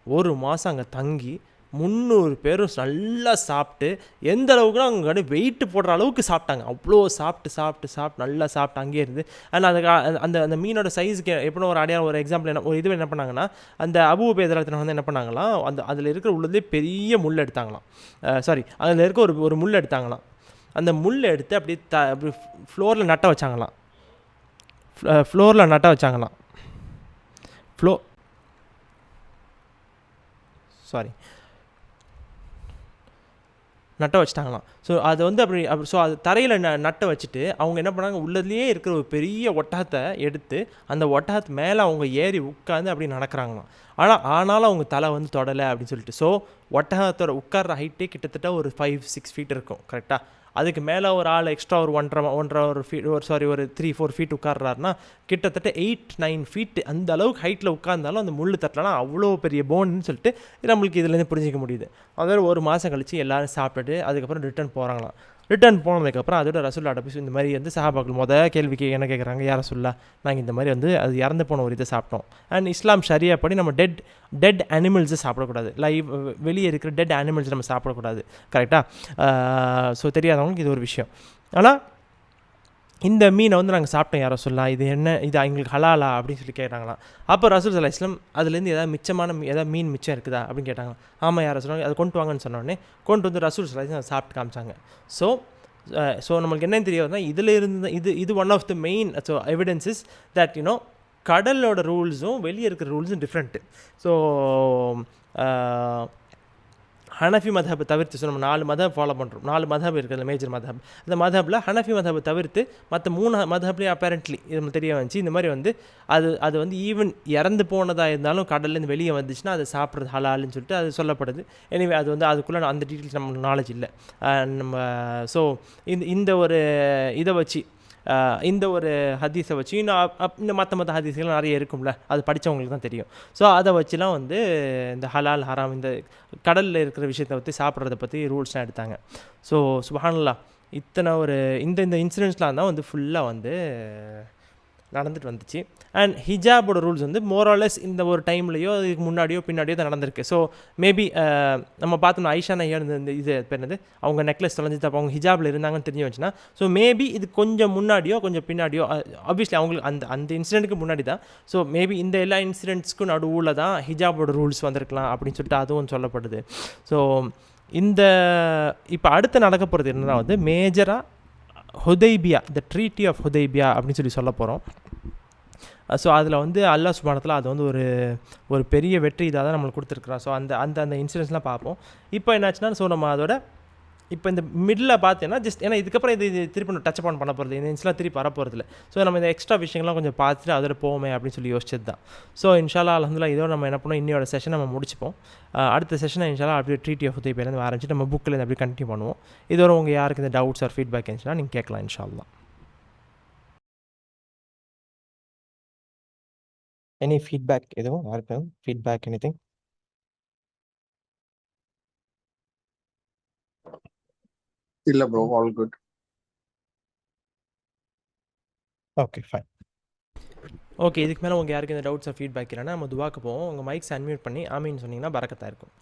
ஒரு மாதம் அங்கே தங்கி 300 பேரும் நல்லா சாப்பிட்டு, எந்த அளவுக்குனா அவங்க வெயிட்டு போடுற அளவுக்கு சாப்பிட்டாங்க. அவ்வளோ சாப்பிட்டு நல்லா சாப்பிட்டு அங்கேயே இருந்து. ஆனால் அந்த அந்த மீனோட சைஸுக்கு எப்படின்னா ஒரு அடையாளம், ஒரு எக்ஸாம்பிள் ஒரு இது என்ன பண்ணாங்கன்னா, அந்த அபூ உபைதா வந்து என்ன பண்ணாங்களாம், அதில் இருக்கிற உள்ளதே பெரிய முள் எடுத்தாங்களாம். அதில் இருக்க ஒரு முள் எடுத்தாங்களாம். அந்த முள் எடுத்து அப்படி அப்படி ஃப்ளோரில் நட்ட வச்சாங்களாம். நட்ட வச்சுட்டாங்களாம். ஸோ அதை வந்து ஸோ அது தரையில் நட்டை வச்சுட்டு அவங்க என்ன பண்ணாங்க, உள்ளதுலேயே இருக்கிற ஒரு பெரிய ஒட்டகத்தை எடுத்து அந்த ஒட்டகத்து மேலே அவங்க ஏறி உட்காந்து அப்படி நடக்கிறாங்களாம். ஆனாலும் அவங்க தலை வந்து தொடலை அப்படின்னு சொல்லிட்டு. ஸோ ஒட்டகத்தோட உட்கார்ற ஹைட்டே கிட்டத்தட்ட ஒரு 5-6 ஃபீட் இருக்கும். கரெக்டாக? அதுக்கு மேலே ஒரு ஆள் எக்ஸ்ட்ரா ஒரு 1.5 ஃபீட் ஒரு 3-4 ஃபீட் உட்கார்றாருன்னா கிட்டத்தட்ட 8-9 ஃபீட் அந்த அளவுக்கு ஹைட்டில் உட்கார்ந்தாலும் அந்த முள் தட்டலாம் அவ்வளோ பெரிய போன்னு சொல்லிட்டு நம்மளுக்கு இதுலேருந்து புரிஞ்சிக்க முடியுது. அதோட ஒரு மாதம் கழித்து எல்லோரும் சாப்பிட்டுட்டு அதுக்கப்புறம் ரிட்டர்ன் போனதுக்கப்புறம் அதோட ரசூலுல்லாஹ் போய் இந்த மாதிரி வந்து சஹாபாக்கள் கேள்விக்கு என்ன கேட்குறாங்க, யார் ரசூலுல்லாஹ், நாங்கள் இந்த மாதிரி வந்து அது இறந்து போன ஒரு இதை சாப்பிட்டோம். அண்ட் இஸ்லாம் ஷரியா படி நம்ம டெட் அனிமல்ஸை சாப்பிடக்கூடாது. வெளியே இருக்கிற டெட் அனிமல்ஸ் நம்ம சாப்பிடக்கூடாது. கரெக்டாக? ஸோ தெரியாதவங்களுக்கு இது ஒரு விஷயம். ஆனால் இந்த மீனை வந்து நாங்கள் சாப்பிட்டோம் யார் ரசூலுல்லாஹ், இது என்ன, இது எங்களுக்கு ஹலாலா அப்படின்னு சொல்லி கேட்டாங்களாம். அப்போ ரசூல் ஸல்லல்லாஹு அலைஹி வஸல்லம் அதுலேருந்து ஏதாவது மீன் மிச்சம் இருக்குதா அப்படின்னு கேட்டாங்க. ஆமாம் யார் ரசூலுல்லாஹ், அதை கொண்டு வாங்கன்னு சொன்னோடனே கொண்டு வந்து ரசூல் ஸல்லல்லாஹு அலைஹி வஸல்லம் சாப்பிட்டு காமிச்சாங்க. ஸோ நம்மளுக்கு என்ன தெரிய வருதுன்னா, இதில் இருந்து இது one of the main evidences that கடலோட ரூல்ஸும் வெளியே இருக்கிற ரூல்ஸும் டிஃப்ரெண்ட்டு. ஸோ ஹனஃபி மதஹபை தவிர்த்து நம்ம 4 மதஹப் ஃபாலோ பண்ணுறோம். 4 மதஹப் இருக்கிறது மேஜர் மதஹப். அந்த மதஹபில் ஹனஃபி மதஹபை தவிர்த்து மற்ற 3 மதஹப்லேயே அப்பேரண்ட்லி இது நம்ம தெரிய வந்துச்சு. இந்த மாதிரி வந்து அது வந்து ஈவன் இறந்து போனதாக இருந்தாலும் கடல்லேருந்து வெளியே வந்துச்சுன்னா அதை சாப்பிட்றது ஹலால்னு சொல்லிட்டு அது சொல்லப்படுது. எனிவே அது வந்து அதுக்குள்ளே அந்த டீட்டெயில்ஸ் நம்மளுக்கு நாலேஜ் இல்லை. ஸோ இந்த ஒரு இதை வச்சு இந்த ஒரு ஹதீஸை வச்சு இன்னும் மற்ற ஹதீஸ்கள் நிறைய இருக்கும்ல, அது படித்தவங்களுக்கு தான் தெரியும். ஸோ அதை வச்சுலாம் வந்து இந்த ஹலால் ஹராம் இந்த கடலில் இருக்கிற விஷயத்தை பற்றி சாப்பிட்றத பற்றி ரூல்ஸ்லாம் எடுத்தாங்க. ஸோ சுப்ஹானல்லாஹ், இத்தனை ஒரு இந்த இன்சிடென்ட்ஸ்லாம் தான் வந்து ஃபுல்லாக வந்து நடந்துட்டு வந்துச்சு. அண்ட் ஹிஜாபோட ரூல்ஸ் வந்து மோராலெஸ் இந்த ஒரு டைம்லையோ இதுக்கு முன்னாடியோ பின்னாடியோ தான் நடந்திருக்கு. ஸோ மேபி நம்ம பார்த்தோம்னா ஐஷா நையார் இந்த இது என்னது அவங்க நெக்லஸ் தொலைஞ்சிட்டு அப்போ அவங்க ஹிஜாபில் இருந்தாங்கன்னு தெரிஞ்சு வச்சுன்னா, ஸோ மேபி இது கொஞ்சம் முன்னாடியோ கொஞ்சம் பின்னாடியோ, ஆப்வியஸ்லி அவங்களுக்கு அந்த இன்சிடென்ட்டுக்கு முன்னாடி தான். ஸோ மேபி இந்த எல்லா இன்சிடென்ட்ஸ்க்கும் நடுவில் தான் ஹிஜாபோட ரூல்ஸ் வந்திருக்கலாம் அப்படின்னு சொல்லிட்டு அதுவும் சொல்லப்படுது. ஸோ இப்போ அடுத்து நடக்க போகிறது என்னன்னா வந்து மேஜராக Hudaibiyah, the treaty of Hudaibiyah அப்படின்னு சொல்லி சொல்ல போகிறோம். ஸோ அதில் வந்து அல்லாஹ் சுப்ஹானஹு வ தஆலா அது வந்து ஒரு பெரிய வெற்றி இதாக தான் நம்மளுக்கு கொடுத்துருக்குறான். ஸோ அந்த இன்சிடென்ட்ஸ்லாம் பார்ப்போம். இப்போ என்னாச்சுன்னா, ஸோ நம்ம அதோட இப்போ இந்த மிடில் பார்த்தீங்கன்னா ஜஸ்ட் ஏன்னா இதுக்கப்புறம் இது திருப்பி டச் அப் பண்ண போகிறது, இந்த இன்ஸ்லாம் திருப்பி வரப்போகிறதில்ல. ஸோ நம்ம இந்த எக்ஸ்ட்ரா விஷயங்கள்லாம் கொஞ்சம் பார்த்துட்டு அதோட போவோமே அப்படின்னு சொல்லி யோசிச்சது தான். ஸோ இன்ஷால்லா அல்ஹம்துலில்லாஹ் இதோட நம்ம என்ன பண்ணோம், இன்னையோட செஷன் நம்ம முடிச்சுப்போம். அடுத்த செஷனை இன்ஷால்லா அப்படியே ட்ரீட்டி ஆஃப் ஹுதைபியாலேருந்து ஆரம்பிச்சு நம்ம புக்கில் அப்படி கண்டினியூ பண்ணுவோம். இதோட உங்கள் யாருக்கு இந்த டவுட்ஸ் ஆர் ஃபீட்பேக் இருந்துச்சுன்னா நீங்கள் கேட்கலாம் இன்ஷால்லா. எனி ஃபீட்பேக் எதுவும் யாருக்கு ஃபீட்பேக் எனிதிங்? இல்ல bro, all good. Okay fine. Okay, இதுக்கு மேலே உங்கள் யாருக்கு இந்த டவுட்ஸ் ஃபீட்பேக் இல்லைன்னா நம்ம துவாக்கு போவோம். உங்கள் மைக்ஸ் அன்மியூட் பண்ணி ஆமீன் சொன்னீங்கன்னா பரக்கத்தாக இருக்கும்.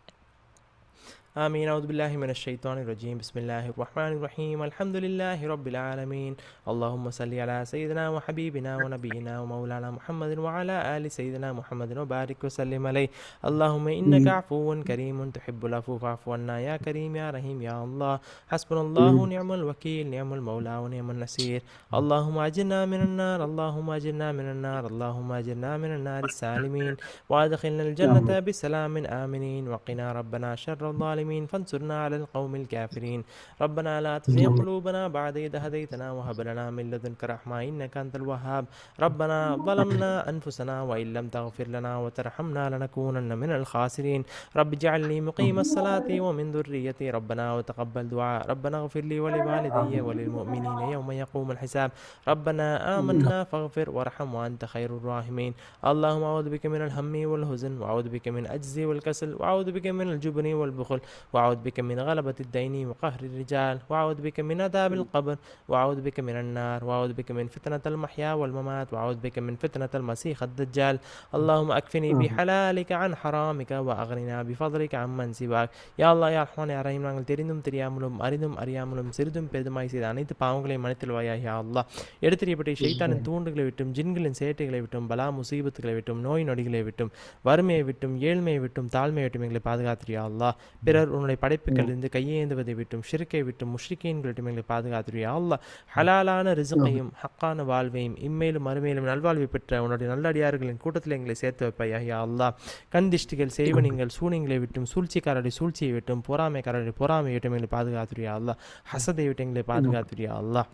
آمين. أعوذ بالله من الشيطان الرجيم. بسم الله الرحمن الرحيم. الحمد لله رب العالمين. اللهم صل على سيدنا وحبيبنا ونبينا ومولانا محمد وعلى آل سيدنا محمد وبارك وسلم عليه. اللهم إنك عفو كريم تحب العفو فاعف عنا يا كريم يا رحيم يا الله. حسبنا الله ونعم الوكيل نعم المولى ونعم النصير. اللهم أجرنا من النار اللهم أجرنا من النار اللهم أجرنا من النار السالمين وأدخلنا الجنة بسلام آمنين وقنا ربنا شر الظالمين فانصرنا على القوم الكافرين. ربنا لا تزغ قلوبنا بعد إذ هديتنا وهب لنا من لدنك رحمة إنك أنت الوهاب. ربنا ظلمنا أنفسنا وإن لم تغفر لنا وترحمنا لنكونن من الخاسرين. رب اجعلني مقيم الصلاة ومن ذريتي ربنا وتقبل دعاء. ربنا اغفر لي ولوالدي وللمؤمنين يوم يقوم الحساب. ربنا آمنا فاغفر وارحم وأنت خير الراحمين. اللهم أعوذ بك من الهم والحزن وأعوذ بك من العجز والكسل وأعوذ بك من الجبن والبخل وأعوذ بك من غلبة الدين وقهر الرجال وأعوذ بك من عذاب القبر وأعوذ بك من النار وأعوذ بك من فتنة المحيا والممات وأعوذ بك من فتنة المسيح الدجال. اللهم أكفني بحلالك عن حرامك وأغننا بفضلك عمن سواك. யா அல்லாஹ் யா ரஹ்மான் யா ரஹீம், நாங்கள் தெரிந்தும் தெரியாமலும் அறிந்தும் அறியாமலும் சிறிதும் பெரிதுமாய் செய்த அனைத்து பாவங்களையும் மன்னித்தல்வாயா யா அல்லாஹ். எடுத்தறியப்பட்ட ஷைத்தானின் தூண்டுகளை விட்டும் ஜின்களின் சேட்டைகளை விட்டும் பலா முசீபத்துகளை விட்டும் நோய் நொடிகளை விட்டும் வறுமையை விட்டும் ஏழ்மையை விட்டும் தாழ்மையை விட்டும் எங்களை பாதுகாத்திரியா அல்லாஹ். பிறர் உன்னுடைய படைப்புகளிலிருந்து கையேந்துவதை விட்டும் ஷிர்க்கை விட்டும் முஷ்ரிக்கீன்களிட்டும் எங்களை பாதுகாத்திரியா அல்லாஹ். ஹலாலான ரிசுக்கையும் ஹக்கான வாழ்வையும் இம்மேலும் மறுமையிலும் நல்வாழ்வை பெற்ற உன்னுடைய நல்லடியார்களின் கூட்டத்தில் எங்களை சேர்த்து வைப்பாயா யா அல்லாஹ். கண் திஷ்டிகள் செய்வனிங்கள் சூனியங்களை விட்டும் சூழ்ச்சிக்காரருடைய சூழ்ச்சியை விட்டும் பொறாமைக்காரருடைய பொறாமையை விட்டும் எங்களை பாதுகாத்துறியா அல்லாஹ். ஹசதை விட்டு எங்களை பாதுகாத்துறியா அல்லாஹ்.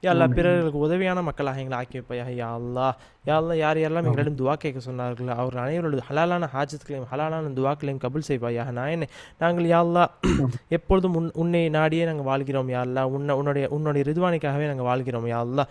யா அல்லாஹ், பிறர்களுக்கு உதவியான மக்களாக எங்களை ஆக்கி வைப்பாயா யா அல்லாஹ். யா அல்லாஹ், யார் யாரெல்லாம் எங்களிடம் துவா கேட்க சொன்னார்கள் அவர்கள் அனைவரோட ஹலாலான ஹாஜத்துகளையும் ஹலாலான துவாக்களையும் கபுல் செய்வாயாக நாயனே. நாங்கள் யா அல்லாஹ் எப்பொழுதும் உன்னை நாடியே நாங்கள் வாழ்கிறோம் யா அல்லாஹ். உன்னுடைய ரிதுவானிக்காகவே நாங்கள் வாழ்கிறோம் யா அல்லாஹ்.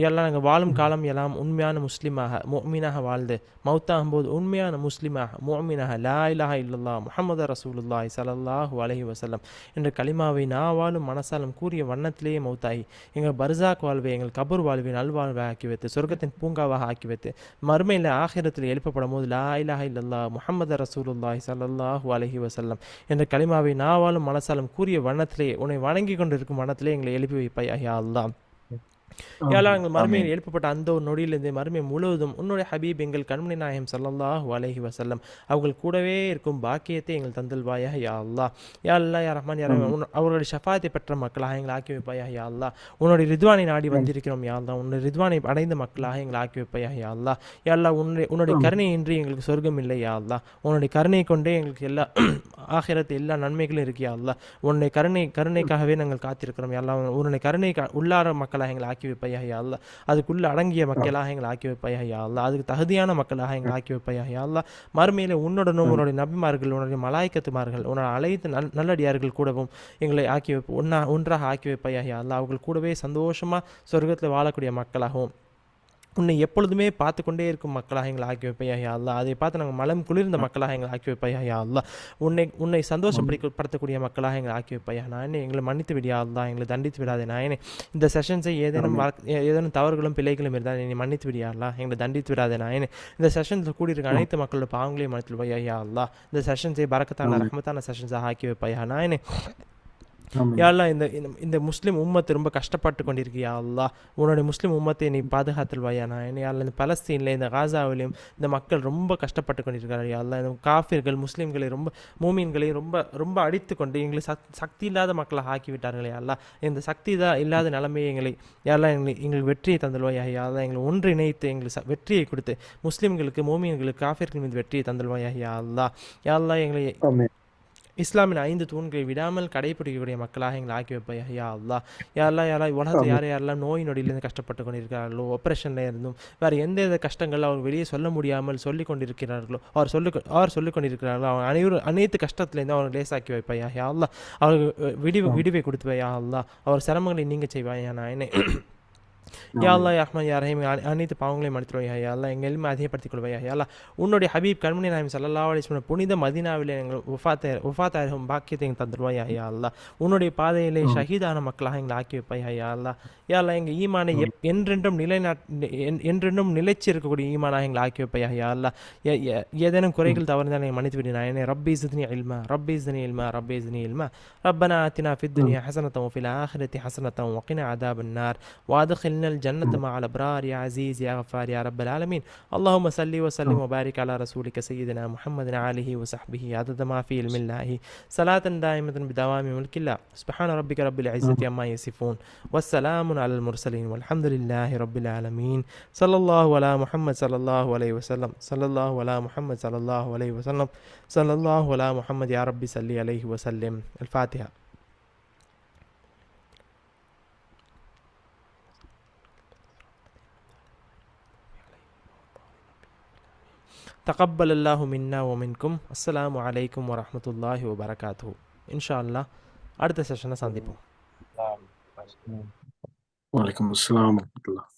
எல்லாம் நாங்கள் வாழும் காலம் எல்லாம் உண்மையான முஸ்லீமாக முஃமினாக வாழ்ந்து மௌத்தாகும் போது உண்மையான முஸ்லீமாக முஃமினாக லா இலாஹா இல்லல்லாஹ் முஹம்மது ரசூலுல்லாஹி ஸல்லல்லாஹு அலைஹி வஸல்லம் என்ற கலிமாவை வாழும் மனசாலும் கூறிய வண்ணத்திலேயே மௌத்தாகி எங்கள் பர்சாக் வாழ்வை எங்கள் கபூர் வாழ்வை நல்வாழ்வை ஆக்கி வைத்து சொர்க்கத்தின் பூங்காவாக ஆக்கி வைத்து மறுமையில் ஆகிரத்தில் எழுப்பப்படும் போது லா இலாஹா இல்லல்லாஹ் முஹம்மது ரசூலுல்லாஹி ஸல்லல்லாஹு அலைஹி வஸல்லம் என்ற கலிமாவை வாழும் மனசாலும் கூறிய வண்ணத்திலே உன்னை வணங்கி கொண்டிருக்கும் வண்ணத்திலே எங்களை எழுப்பி வைப்பாய் யா அல்லாஹ். யாழ் எங்கள் மறுமையில் எழுப்பப்பட்ட அந்த ஒரு நொடியிலிருந்து மறுமை முழுவதும் உன்னுடைய ஹபீப் எங்கள் கண்மணி நாயகம் ஸல்லல்லாஹு அலைஹி வஸல்லம் அவர்கள் கூடவே இருக்கும் பாக்கியத்தை எங்கள் தந்தல்வாயாக யா அல்லாஹ். யா அல்லாஹ் யா ரஹ்மான் யா ரஹீம், அவர்களுடைய ஷஃபாத்தை பெற்ற மக்களாக எங்களை ஆக்கி வைப்பாயாக யா அல்லாஹ். உன்னுடைய ரித்வானை நாடி வந்திருக்கிறோம் யா அல்லாஹ். உன்னுடைய ரித்வானை அடைந்த மக்களாக எங்களை ஆக்கி வைப்பாயாக யா அல்லாஹ். யா அல்லாஹ், உன்னுடைய கருணையின்றி எங்களுக்கு சொர்க்கம் இல்லை யா அல்லாஹ். உன்னுடைய கருணை கொண்டே எங்களுக்கு எல்லா ஆகிரத்து எல்லா நன்மைகளும் இருக்கு யா அல்லாஹ். உன்னுடைய கருணைக்காகவே நாங்கள் காத்திருக்கிறோம் யா அல்லாஹ். உன்னுடைய கருணை உள்ளார மக்களாக எங்களை ஆக்கி வைப்பாயா யா அல்லாஹ். அதுக்குள்ள அடங்கிய மக்களாக எங்களை ஆக்கி வைப்பாயா யா அல்லாஹ். அதுக்கு தகுதியான மக்களாக எங்களை ஆக்கி வைப்பாயா யா அல்லாஹ். மறுமையில உன்னுடனும் உன்னுடைய நபிமார்கள் உன்னுடைய மலாய்க்கத்துமார்கள் உன்னோட அழைத்து நல்லடியார்கள் கூடவும் எங்களை ஆக்கி ஒன்றாக ஆக்கி வைப்பாயா யா அல்லாஹ். அவர்கள் கூடவே சந்தோஷமா சொர்க்கத்தில் வாழக்கூடிய மக்களாகவும் உன்னை எப்பொழுதுமே பார்த்து கொண்டே இருக்கும் மக்களாக எங்களை ஆக்கி வைப்பையா யா அல்லாஹ். அதை பார்த்து நாங்கள் மலம் குளிர்ந்த மக்களாக எங்களை ஆக்கி வைப்பையா யா அல்லாஹ். உன்னை சந்தோஷப்படுத்தக்கூடிய மக்களாக எங்களை ஆக்கி வைப்பையா நாயனே. எங்களை மன்னித்து விடியா அல்லாஹ், எங்களை தண்டித்து விடாதே நாயனே. இந்த செஷன்ஸை ஏதேனும் தவறுகளும் பிழைகளும் இருந்தால் என்னை மன்னித்து விடியா அல்லாஹ், எங்களை தண்டித்து விடாதே நாயனே. இந்த செஷன்ஸில் கூடியிருக்க அனைத்து மக்களோட பாவங்களையும் மன்னித்து விடுவாயா யா அல்லாஹ். இந்த செஷன்ஸை பரக்கத்தான ரஹ்மத்தான செஷன்ஸாக ஆக்கி வைப்பையா நாயனே. யா அல்லாஹ், இந்த முஸ்லீம் உம்மத்து ரொம்ப கஷ்டப்பட்டு கொண்டிருக்கு யா அல்லாஹ். உன்னுடைய முஸ்லீம் உம்மத்தை நீ பாதுகாத்துல்வாயா நாயனே. யா அல்லாஹ், இந்த பலஸ்தீனில் இந்த காசாவிலையும் இந்த மக்கள் ரொம்ப கஷ்டப்பட்டு கொண்டிருக்கிறார் யா அல்லாஹ். இந்த காஃபிர்கள் முஸ்லீம்களை ரொம்ப மூமீன்களையும் ரொம்ப ரொம்ப அடித்து கொண்டு எங்களை சக்தி இல்லாத மக்களாக ஆக்கிவிட்டார்கள் யா அல்லாஹ். இந்த சக்தி இல்லாத நிலைமையை எங்களை யா அல்லாஹ் எங்களுக்கு வெற்றியை தந்துடுவாயா யா அல்லாஹ். எங்களை ஒன்றிணைத்து எங்களுக்கு வெற்றியை கொடுத்து முஸ்லீம்களுக்கு மூமீன்களுக்கு காஃபிர்கள் மீது வெற்றியை தந்துடுவாயா யா அல்லாஹ். யா அல்லாஹ், எங்களை இஸ்லாமின் 5 தூண்களை விடாமல் கடைபிடிக்கக்கூடிய மக்களாக எங்களை ஆக்கி வைப்பையா யா அல்லாஹ். யாரெல்லாம் உலகத்தில் யாரெல்லாம் நோய் நொடியிலிருந்து கஷ்டப்பட்டு கொண்டிருக்கிறார்களோ, ஆப்ரேஷனில் இருந்தும் வேறு எந்த கஷ்டங்கள் அவர் வெளியே சொல்ல முடியாமல் சொல்லிக் கொண்டிருக்கிறார்களோ அவர் சொல்லிக் கொண்டிருக்கிறார்களோ அவங்க அனைத்து கஷ்டத்துலேருந்து அவர்கள் லேசாக்கி வைப்பையா யா அல்லாஹ். அவருக்கு விடிவை கொடுத்துவையா அல்லாஹ். அவர் சிரமங்களை நீங்க செய்வாயா நாயனே. யா ஆமீன். அல்லாஹ் யா ரஹ்மான் யா ரஹீம் அனைத்து பாவங்களையும் மன்னித்துருவாயா யா அல்லாஹ் எங்கள் எல்மை அதிகப்படுத்திக் கொள்வாயா யா அல்லாஹ் உன்னுடைய ஹபீப் கண்மணி நாயம் ஸல்லல்லாஹு அலைஹி வஸல்லம் புனித மதீனாவிலே எங்கள் உஃபாத்தாகும் பாக்கியத்தை எங்களுக்கு தந்துடுவாயா யா அல்லாஹ் உன்னுடைய பாதையிலே ஆமீன். ஷஹீதான மக்களாக எங்களை ஆக்கி வைப்பாயா யா அல்லாஹ் யா அல்லாஹ் எங்கள் ஈமானை என்றென்றும் நிலைச்சி இருக்கக்கூடிய ஈமானாக எங்களை ஆக்கி வைப்பாயா யா அல்லாஹ் ஏதேனும் குறைகள் தவறுந்தால் என்னை மன்னித்து விடு நாயனே ரப்பி ஸித்னி இல்மா ரப்பி ஸித்னி இல்மா ரப்பி ஸித்னி இல்மா ربنا آتنا في الدنيا حسنة وفي الآخرة حسنة وقنا عذاب النار وادخلنا الجنة مع الأبرار يا عزيز يا غفار يا رب العالمين اللهم صل وسلم وبارك على رسولك سيدنا محمد آله وصحبه عدد ما في علم الله صلاة دائمة بدوام ملك الله سبحان ربك رب العزة عما يصفون والسلام على المرسلين والحمد لله رب العالمين صلى الله على محمد صلى الله عليه وسلم صلى الله على محمد صلى الله عليه وسلم صلى الله على محمد يا رب صل عليه وسلم الفاتحة تقبل الله منا ومنكم السلام عليكم ورحمة الله وبركاته إن شاء الله அடுத்த செஷனை சந்திப்போம் வலைக்கம் அஸ்ஸலாம் வரஹ்மத்துல்லாஹ்